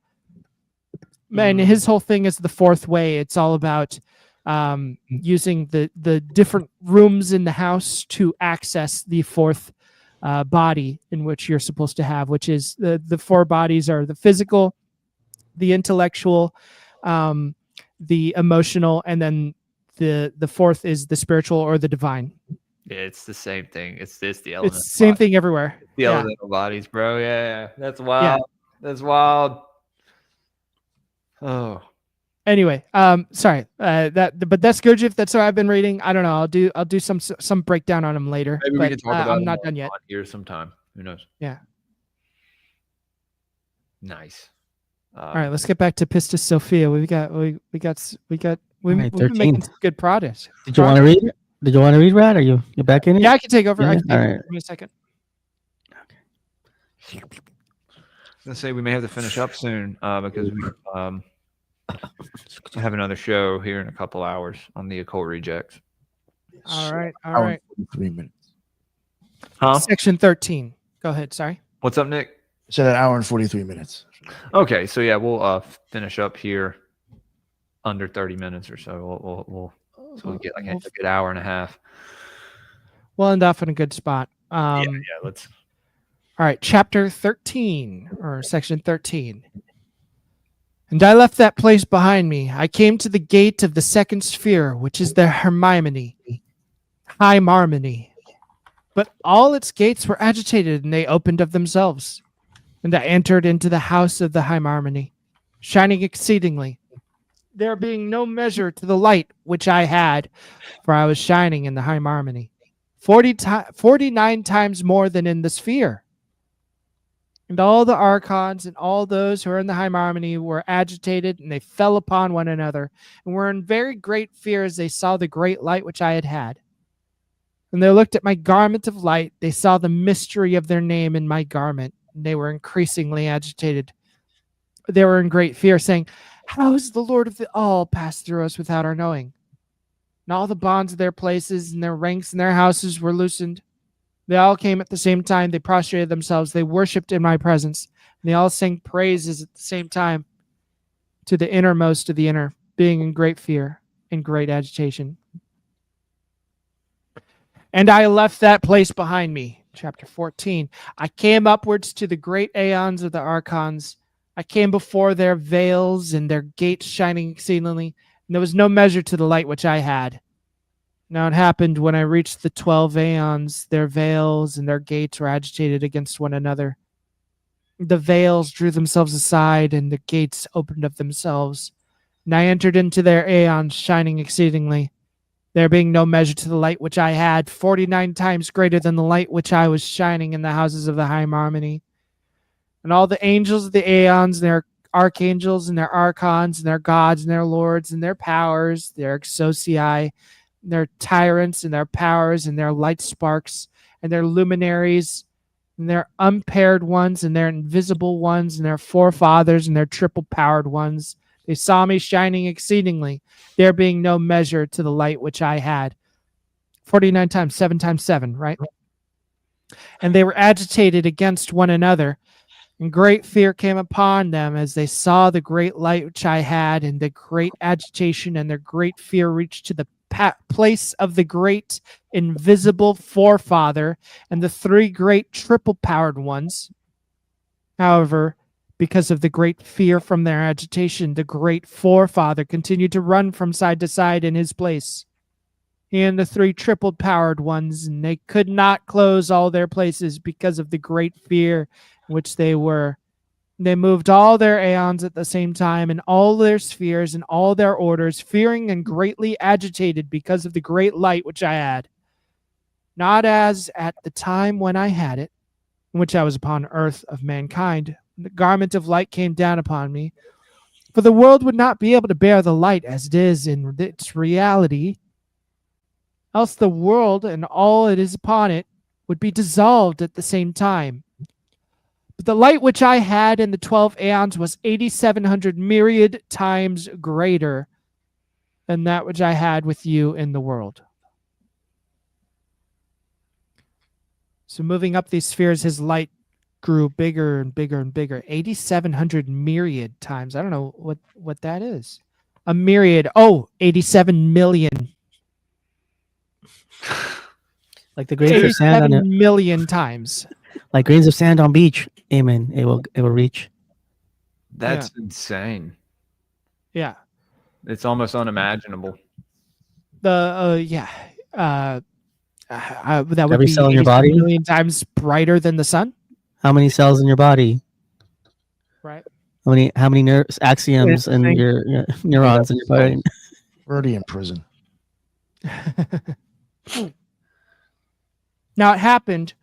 And his whole thing is the fourth way. It's all about using the different rooms in the house to access the fourth body in which you're supposed to have, which is the four bodies are the physical, the intellectual, the emotional, and then the fourth is the spiritual or the divine. it's the same thing. It's the elemental. It's the same thing everywhere. It's the elemental bodies, bro. Yeah, that's wild. That's wild. Oh. Anyway, sorry. But that's good. If that's what I've been reading, I don't know. I'll do some breakdown on them later. Maybe we can talk about. I'm not done yet. Here sometime. Who knows? Yeah. Nice. All right, let's get back to Pistis Sophia. We've been making some good progress. Did you want to read it? Did you want to read, Rat? Are you back in it? Yeah, I can take over. Yeah? I can take All over. right. Give me a second. I was gonna say we may have to finish up soon because we have another show here in a couple hours on the occult rejects. All right. Hour and 43 minutes. Huh? Section 13. Go ahead. Sorry. What's up, Nick? I said an hour and 43 minutes. Okay, so yeah, we'll finish up here under 30 minutes or so. So we get like a good hour and a half. We'll end off in a good spot. Let's. All right, chapter 13 or section 13. And I left that place behind me. I came to the gate of the second sphere, which is the High Harmony. But all its gates were agitated, and they opened of themselves. And I entered into the house of the High Harmony, shining exceedingly, there being no measure to the light which I had, for I was shining in the High Harmony, 49 times more than in the sphere. And all the archons and all those who are in the High Harmony were agitated, and they fell upon one another, and were in very great fear as they saw the great light which I had had. When they looked at my garment of light, they saw the mystery of their name in my garment, and they were increasingly agitated. They were in great fear, saying, "How has the Lord of the all passed through us without our knowing?" And all the bonds of their places and their ranks and their houses were loosened. They all came at the same time. They prostrated themselves. They worshipped in my presence. And they all sang praises at the same time to the innermost of the inner, being in great fear and great agitation. And I left that place behind me. Chapter 14. I came upwards to the great aeons of the archons. I came before their veils and their gates shining exceedingly. And there was no measure to the light which I had. Now it happened when I reached the 12 aeons, their veils and their gates were agitated against one another. The veils drew themselves aside, and the gates opened of themselves. And I entered into their aeons, shining exceedingly, there being no measure to the light which I had, 49 times greater than the light which I was shining in the houses of the High Harmony. And all the angels of the aeons, and their archangels, and their archons, and their gods, and their lords, and their powers, their exousiae, their tyrants and their powers and their light sparks and their luminaries and their unpaired ones and their invisible ones and their forefathers and their triple powered ones. They saw me shining exceedingly, there being no measure to the light which I had. 49 times 7 times 7, right? And they were agitated against one another, and great fear came upon them as they saw the great light which I had, and the great agitation and their great fear reached to the place of the great invisible forefather and the three great triple powered ones. However, because of the great fear from their agitation, the great forefather continued to run from side to side in his place. He and the three triple powered ones, and they could not close all their places because of the great fear in which they were. They moved all their aeons at the same time, and all their spheres and all their orders, fearing and greatly agitated because of the great light which I had. Not as at the time when I had it, in which I was upon earth of mankind, the garment of light came down upon me. For the world would not be able to bear the light as it is in its reality, else the world and all it is upon it would be dissolved at the same time. But the light which I had in the 12 aeons was 8,700 myriad times greater than that which I had with you in the world. So moving up these spheres, his light grew bigger and bigger and bigger. 8,700 myriad times. I don't know what that is. A myriad. Oh, 87 million. Like the grains of sand on 87 million times. like grains of sand on beach. Amen. It will reach. That's insane. Yeah. It's almost unimaginable. That would Every be cell in your 87 body? million times brighter than the sun. How many cells in your body? Right. How many axioms and Interesting. your neurons in your body? Already in prison. Now it happened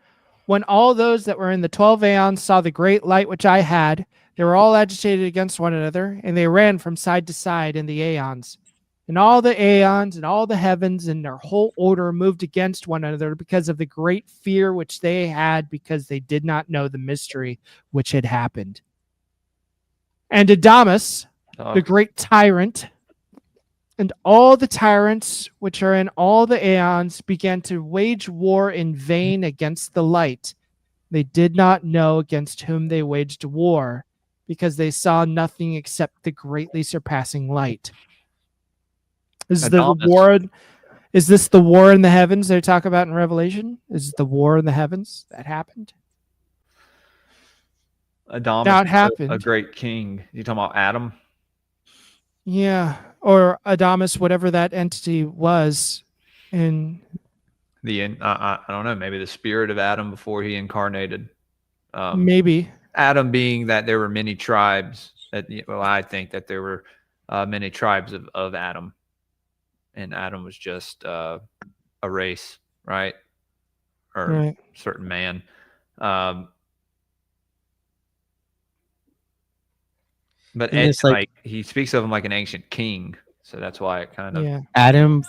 when all those that were in the 12 aeons saw the great light which I had, they were all agitated against one another, and they ran from side to side in the aeons. And all the aeons and all the heavens and their whole order moved against one another because of the great fear which they had, because they did not know the mystery which had happened. And Adamus, the great tyrant, and all the tyrants which are in all the aeons began to wage war in vain against the light. They did not know against whom they waged war, because they saw nothing except the greatly surpassing light. Is this the war in the heavens they talk about in Revelation? Is it the war in the heavens that happened? Adamus, Now it happened. a great king. You talking about Adam? Yeah, or Adamus, whatever that entity was. In I don't know, maybe the spirit of Adam before he incarnated. maybe. Adam being that there were many tribes. I think that there were many tribes of Adam. And Adam was just a race, right? Or Right. certain man. But And it's like he speaks of him like an ancient king, so that's why it kind of Yeah. Adam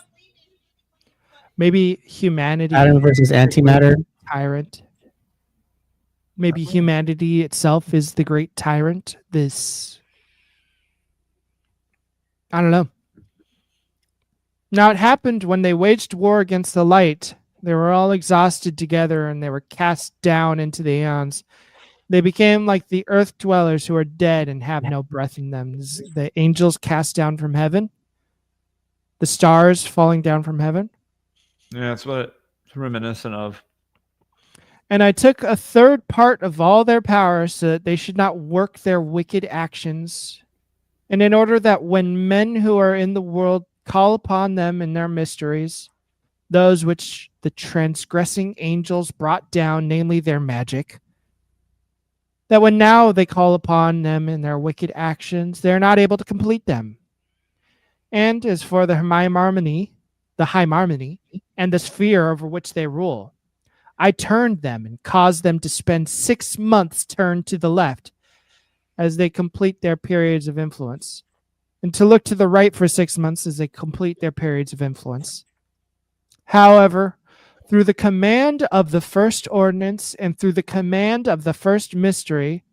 Maybe humanity. versus antimatter. Tyrant. Maybe humanity itself is the great tyrant. I don't know. Now it happened when they waged war against the light. They were all exhausted together, and they were cast down into the aeons. They became like the earth dwellers who are dead and have no breath in them. The angels cast down from heaven. The stars falling down from heaven. Yeah, that's what it's reminiscent of. And I took a third part of all their power so that they should not work their wicked actions. And in order that when men who are in the world call upon them in their mysteries, those which the transgressing angels brought down, namely their magic, that when now they call upon them in their wicked actions, they are not able to complete them. And as for the high harmony, and the sphere over which they rule, I turned them and caused them to spend 6 months turned to the left as they complete their periods of influence, and to look to the right for 6 months as they complete their periods of influence. However, through the command of the first ordinance and through the command of the first mystery,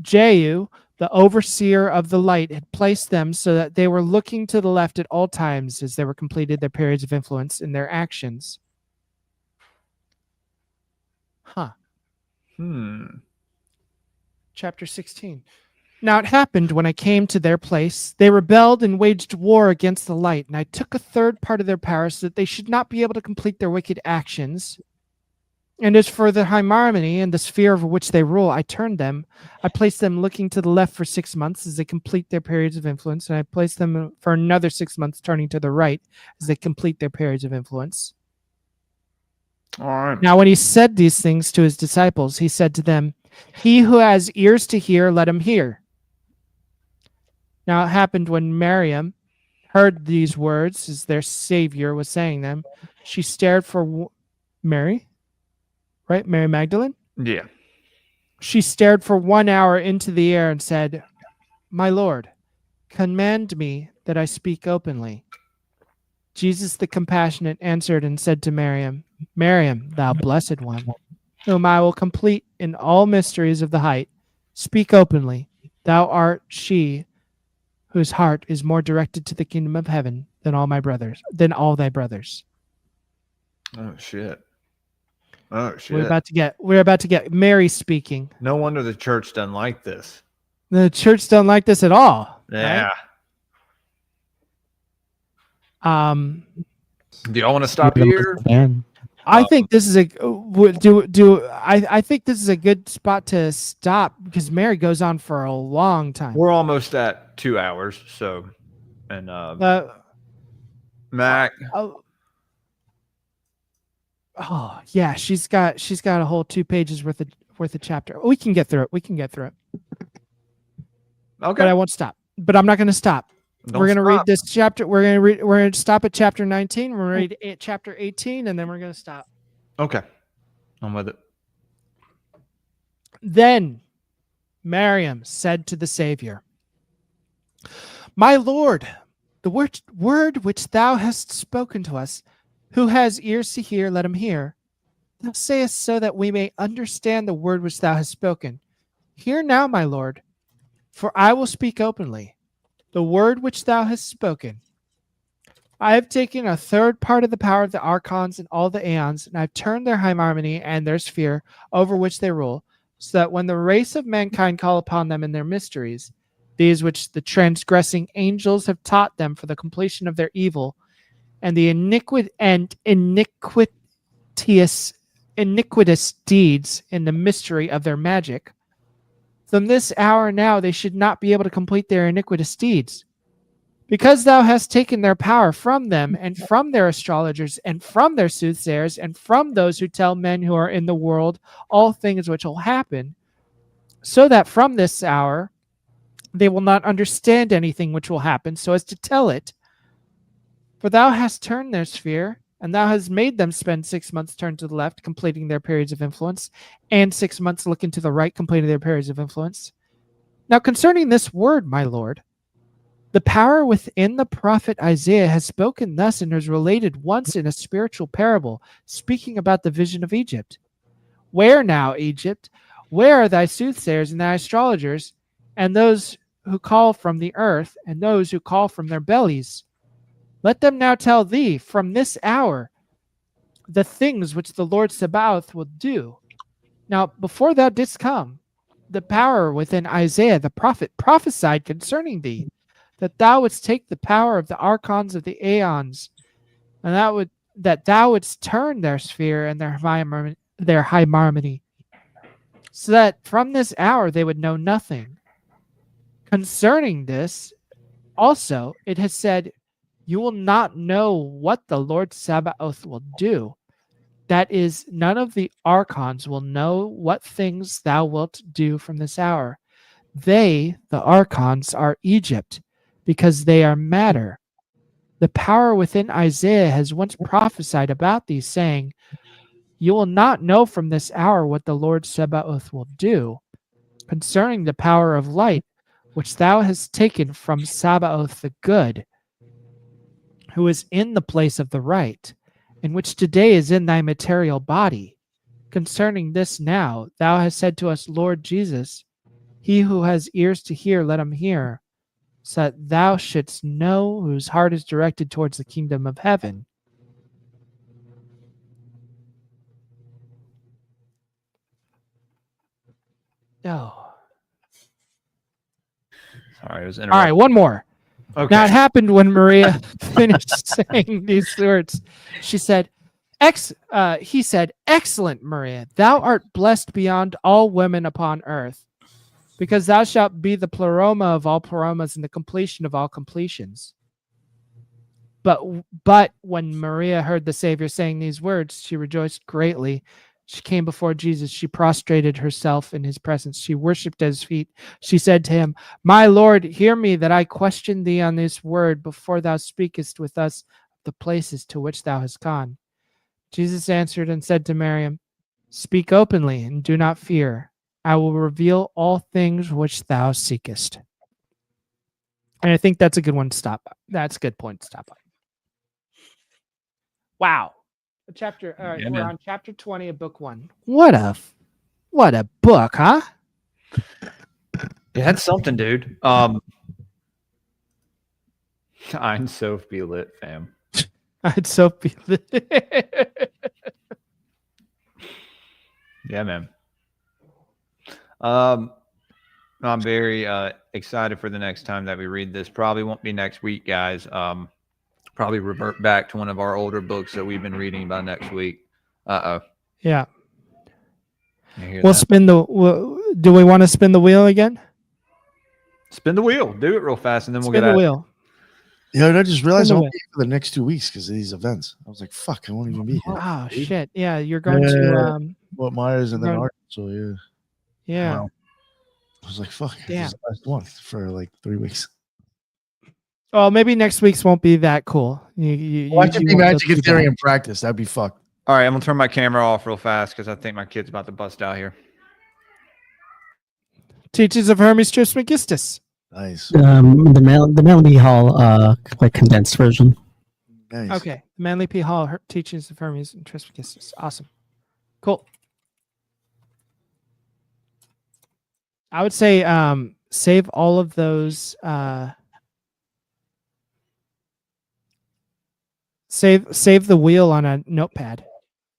Jehu, the overseer of the light, had placed them so that they were looking to the left at all times as they were completed their periods of influence in their actions. Chapter 16. Now it happened when I came to their place, they rebelled and waged war against the light, and I took a third part of their power so that they should not be able to complete their wicked actions. And as for the harmony and the sphere over which they rule, I turned them. I placed them looking to the left for 6 months as they complete their periods of influence, and I placed them for another 6 months turning to the right as they complete their periods of influence. All right. Now when he said these things to his disciples, he said to them, He who has ears to hear, let him hear. Now it happened when Miriam heard these words as their Savior was saying them. She stared for Mary, right? Mary Magdalene? Yeah. She stared for 1 hour into the air and said, My Lord, command me that I speak openly. Jesus the Compassionate answered and said to Miriam, Miriam, thou blessed one, whom I will complete in all mysteries of the height, speak openly. Thou art she whose heart is more directed to the kingdom of heaven than all thy brothers. Oh shit. Oh shit. We're about to get Mary speaking. No wonder the church doesn't like this. The church don't like this at all. Yeah. Right? Do y'all want to stop here? I think this is I think this is a good spot to stop because Mary goes on for a long time. We're almost at 2 hours, so and Mac. Oh yeah, she's got a whole 2 pages worth of chapter. We can get through it. Okay. But I won't stop. But I'm not going to stop. We're going to read this chapter. We're going to stop at chapter 19. We're going to read chapter 18, and then we're going to stop. Okay. I'm with it. Then Miriam said to the Savior, My Lord, the word which thou hast spoken to us, who has ears to hear, let him hear. Thou sayest so that we may understand the word which thou hast spoken. Hear now, my Lord, for I will speak openly. The word which thou hast spoken. I have taken a third part of the power of the archons and all the aeons, and I have turned their harmony and their sphere over which they rule, so that when the race of mankind call upon them in their mysteries, these which the transgressing angels have taught them for the completion of their evil, and the iniquitous deeds in the mystery of their magic, from this hour now they should not be able to complete their iniquitous deeds. Because thou hast taken their power from them, and from their astrologers, and from their soothsayers, and from those who tell men who are in the world all things which will happen, so that from this hour they will not understand anything which will happen, so as to tell it. For thou hast turned their sphere, and thou hast made them spend 6 months turned to the left, completing their periods of influence, and 6 months looking to the right, completing their periods of influence. Now concerning this word, my Lord, the power within the prophet Isaiah has spoken thus and has related once in a spiritual parable, speaking about the vision of Egypt. Where now, Egypt? Where are thy soothsayers and thy astrologers, and those who call from the earth, and those who call from their bellies? Let them now tell thee from this hour the things which the Lord Sabaoth will do. Now, before thou didst come, the power within Isaiah the prophet prophesied concerning thee, that thou wouldst take the power of the archons of the aeons, and that thou wouldst turn their sphere and their harmony, so that from this hour they would know nothing. Concerning this, also it has said, You will not know what the Lord Sabaoth will do. That is, none of the archons will know what things thou wilt do from this hour. They, the archons, are Egypt, because they are matter. The power within Isaiah has once prophesied about these, saying, You will not know from this hour what the Lord Sabaoth will do. Concerning the power of light, which thou hast taken from Sabaoth the good, who is in the place of the right, and which today is in thy material body. Concerning this now, thou hast said to us, Lord Jesus, he who has ears to hear, let him hear, so that thou shouldst know whose heart is directed towards the kingdom of heaven. Oh. Sorry, I was All right, one more. Okay. Now it happened when Maria finished saying these words. He said, Excellent, Maria, thou art blessed beyond all women upon earth, because thou shalt be the pleroma of all pleromas and the completion of all completions. But when Maria heard the Savior saying these words, she rejoiced greatly, She came before Jesus. She prostrated herself in his presence. She worshipped at his feet. She said to him, "My Lord, hear me that I question thee on this word before thou speakest with us the places to which thou hast gone." Jesus answered and said to Miriam, "Speak openly and do not fear. I will reveal all things which thou seekest." And I think that's a good one to stop by. That's a good point to stop by. Wow. Chapter. All right, Yeah, we're man. on chapter 20 of book 1. What a book, huh? Yeah, that's something, dude. I'm Sophie lit, fam. I'd so be. Yeah, man. I'm very excited for the next time that we read this. Probably won't be next week, guys. Probably revert back to one of our older books that we've been reading by next week. Yeah. You hear We'll that? spin the. Do we want to spin the wheel again? Spin the wheel. Do it real fast, and then we'll Spin get the out. wheel. Yeah, and I just realized I the won't way. be here for the next 2 weeks because of these events. I was like, fuck, I won't even be here. Oh shit! Yeah, you're going Yeah. to. Fort Myers and then Right. Arkansas, yeah. Yeah. Wow. I was like, fuck, this Damn. is the last one for like 3 weeks. Well, maybe next week's won't be that cool. You Watch it be won't feel Magic too in Theory bad. in practice. That'd be fucked. All right, I'm gonna turn my camera off real fast because I think my kid's about to bust out here. Teachings of Hermes Trismegistus. Nice. The Melody Hall, like condensed version. Nice. Okay, Manly P. Hall, Teachings of Hermes and Trismegistus. Awesome, cool. I would say save all of those. Save the wheel on a notepad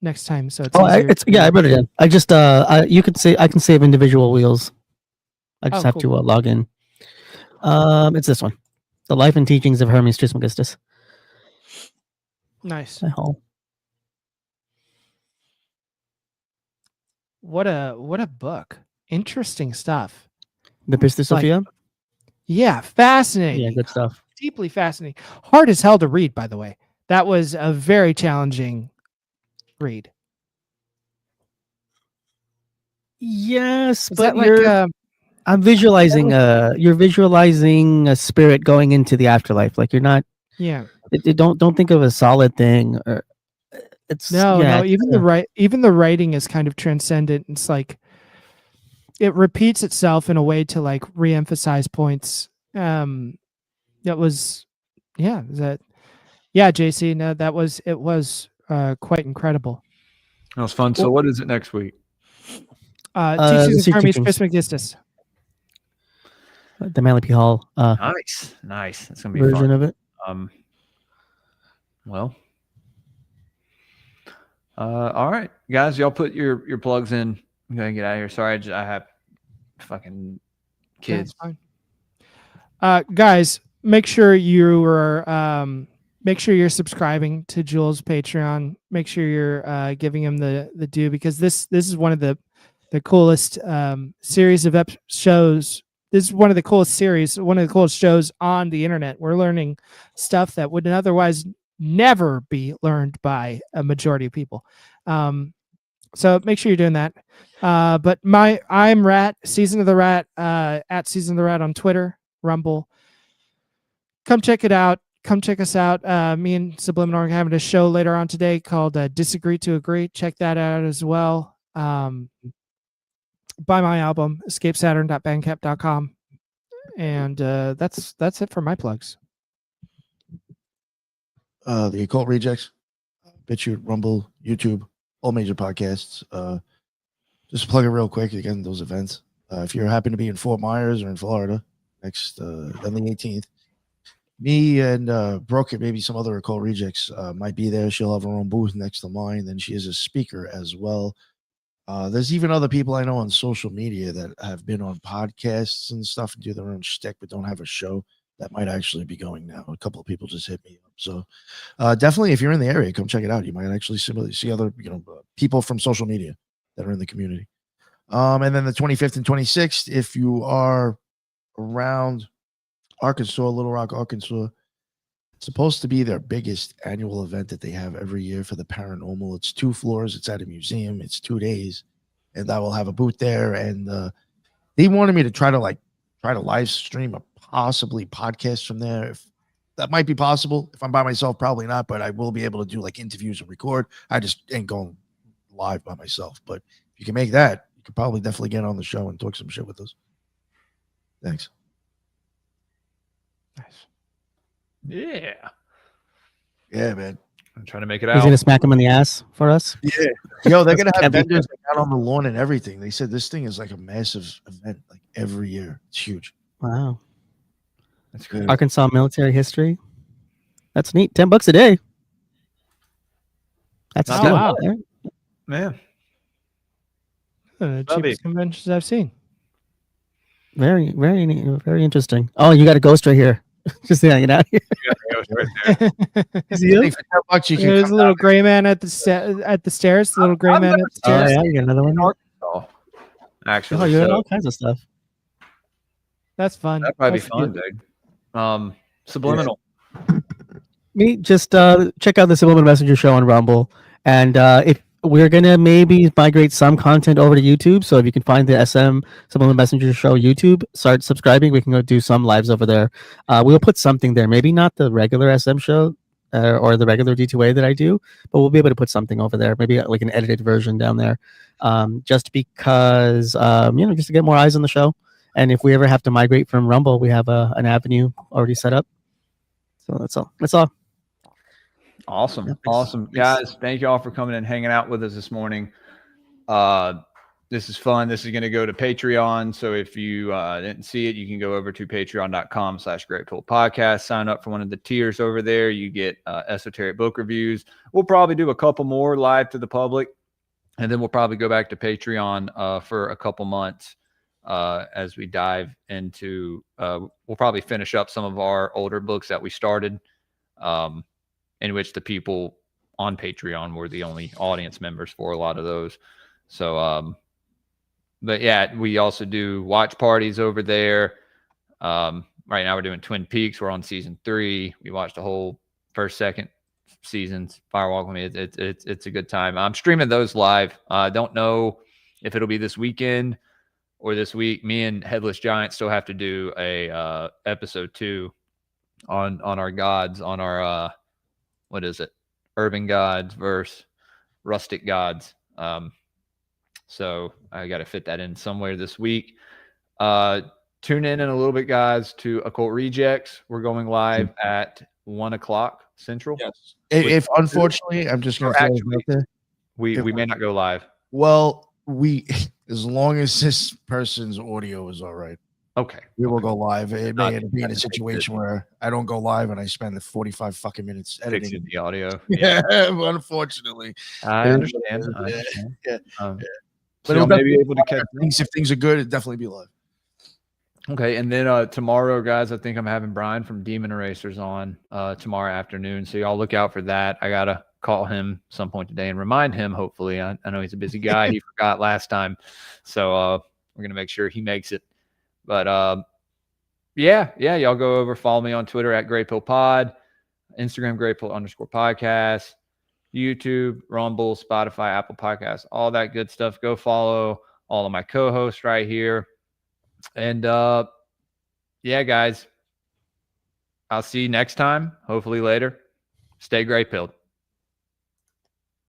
next time, so it's easier. I wrote it in. I just you could say I can save individual wheels. I just have to log in. It's this one, The Life and Teachings of Hermes Trismegistus. Nice. Hall. What a book. Interesting stuff. The Pistis Sophia. Yeah, fascinating. Yeah, good stuff. Deeply fascinating. Hard as hell to read, by the way. That was a very challenging read. Yes, Is but that like I'm visualizing you're visualizing a spirit going into the afterlife. Like you're not. Yeah. Don't think of a solid thing. Or it's no. Even the writing is kind of transcendent. It's like it repeats itself in a way to like reemphasize points. JC. No, it was quite incredible. That was fun. So, what is it next week? Teachings of Hermes Trismegistus. The Manly P. Hall. Nice. That's gonna be version fun. of it. Well. All right, guys, y'all put your plugs in. I'm gonna get out of here. Sorry, I have fucking kids. Yeah, fine. Guys, make sure you're subscribing to Jules' Patreon. Make sure you're giving him the due, because this is one of the coolest series of shows. This is one of the coolest series, one of the coolest shows on the internet. We're learning stuff that would otherwise never be learned by a majority of people. So make sure you're doing that. But I'm Rat, Season of the Rat, at Season of the Rat on Twitter, Rumble. Come check it out. Come check us out. Me and Subliminal are having a show later on today called Disagree to Agree. Check that out as well. Buy my album, escapesaturn.bandcamp.com. And that's it for my plugs. The Occult Rejects, BitChute, Rumble, YouTube, all major podcasts. Just plug it real quick again, those events. If you're happen to be in Fort Myers or in Florida next on the 18th, me and Brooke and maybe some other Occult Rejects might be there. She'll have her own booth next to mine. Then she is a speaker as well. There's even other people I know on social media that have been on podcasts and stuff and do their own shtick but don't have a show that might actually be going now. A couple of people just hit me up. So definitely, if you're in the area, come check it out. You might actually see other people from social media that are in the community. And then the 25th and 26th, if you are around Arkansas, Little Rock, Arkansas, supposed to be their biggest annual event that they have every year for the paranormal. It's 2 floors. It's at a museum. It's 2 days, and I will have a booth there. And they wanted me to try to live stream a possibly podcast from there. If that might be possible. If I'm by myself, probably not, but I will be able to do like interviews and record. I just ain't going live by myself. But if you can make that, you could probably definitely get on the show and talk some shit with us. Thanks. Nice. Yeah. Yeah, man. I'm trying to make it He's out. gonna smack him in the ass for us. Yeah. Yo, they're gonna have Can't be vendors out on the lawn and everything. They said this thing is like a massive event, like every year. It's huge. Wow. That's good. Arkansas military history. That's neat. $10 a day. That's a Not steal. bad. Yeah. Man. The Love cheapest it. conventions I've seen. Very, very neat. Very interesting. Oh, you got a ghost right here. Just hanging out here. Is he I you? think for $10 you can There's come a little down gray man at the stairs. The little gray I've man never at the Oh stairs. yeah, you got another one. Oh, actually, Oh, you got so all kinds of stuff. That's fun. that'd probably be That's fun, good. dude. Subliminal. Me, just check out the Subliminal Messenger show on Rumble, and if we're gonna maybe migrate some content over to YouTube, so if you can find the SM Subliminal Messenger show YouTube, start subscribing. We can go do some lives over there. We'll put something there, maybe not the regular SM show or the regular D2A that I do, but we'll be able to put something over there, maybe like an edited version down there, just because just to get more eyes on the show. And if we ever have to migrate from Rumble, we have an avenue already set up. So that's all. That's all. Awesome. Yeah, thanks. Awesome. Guys, thank you all for coming and hanging out with us this morning. This is fun. This is going to go to Patreon. So if you didn't see it, you can go over to patreon.com/Great Pill Podcast. Sign up for one of the tiers over there. You get esoteric book reviews. We'll probably do a couple more live to the public. And then we'll probably go back to Patreon for a couple months as we dive into, we'll probably finish up some of our older books that we started, in which the people on Patreon were the only audience members for a lot of those. So, but yeah, we also do watch parties over there. Right now we're doing Twin Peaks. We're on season 3. We watched the whole first, second seasons. Firewalk with me. It's a good time. I'm streaming those live. Don't know if it'll be this weekend or this week. Me and Headless Giant still have to do a episode 2 on our gods, on our what is it? Urban gods versus rustic gods. So I got to fit that in somewhere this week. Tune in a little bit, guys, to Occult Rejects. We're going live at 1:00 Central. Yes. If unfortunately, I'm just going to throw it out there. We may not go live. Well, as long as this person's audio is all right, Okay. we will go live. It may Not- end up being a situation where I don't go live and I spend the 45 fucking minutes Fixing editing. the audio. Yeah, unfortunately. I Yeah. understand. I Yeah. understand. Yeah. So it'll y'all may be definitely able to catch if things are good, it'll definitely be live. Okay, and then tomorrow, guys, I think I'm having Brian from Demon Erasers on tomorrow afternoon. So y'all look out for that. I gotta call him some point today and remind him. Hopefully, I know he's a busy guy. He forgot last time, so we're gonna make sure he makes it. But yeah, y'all go over, follow me on Twitter at Great Pill Pod, Instagram GreatPill_podcast, YouTube, Rumble, Spotify, Apple Podcasts, all that good stuff. Go follow all of my co-hosts right here. And yeah, guys, I'll see you next time, hopefully later. Stay Great Pilled.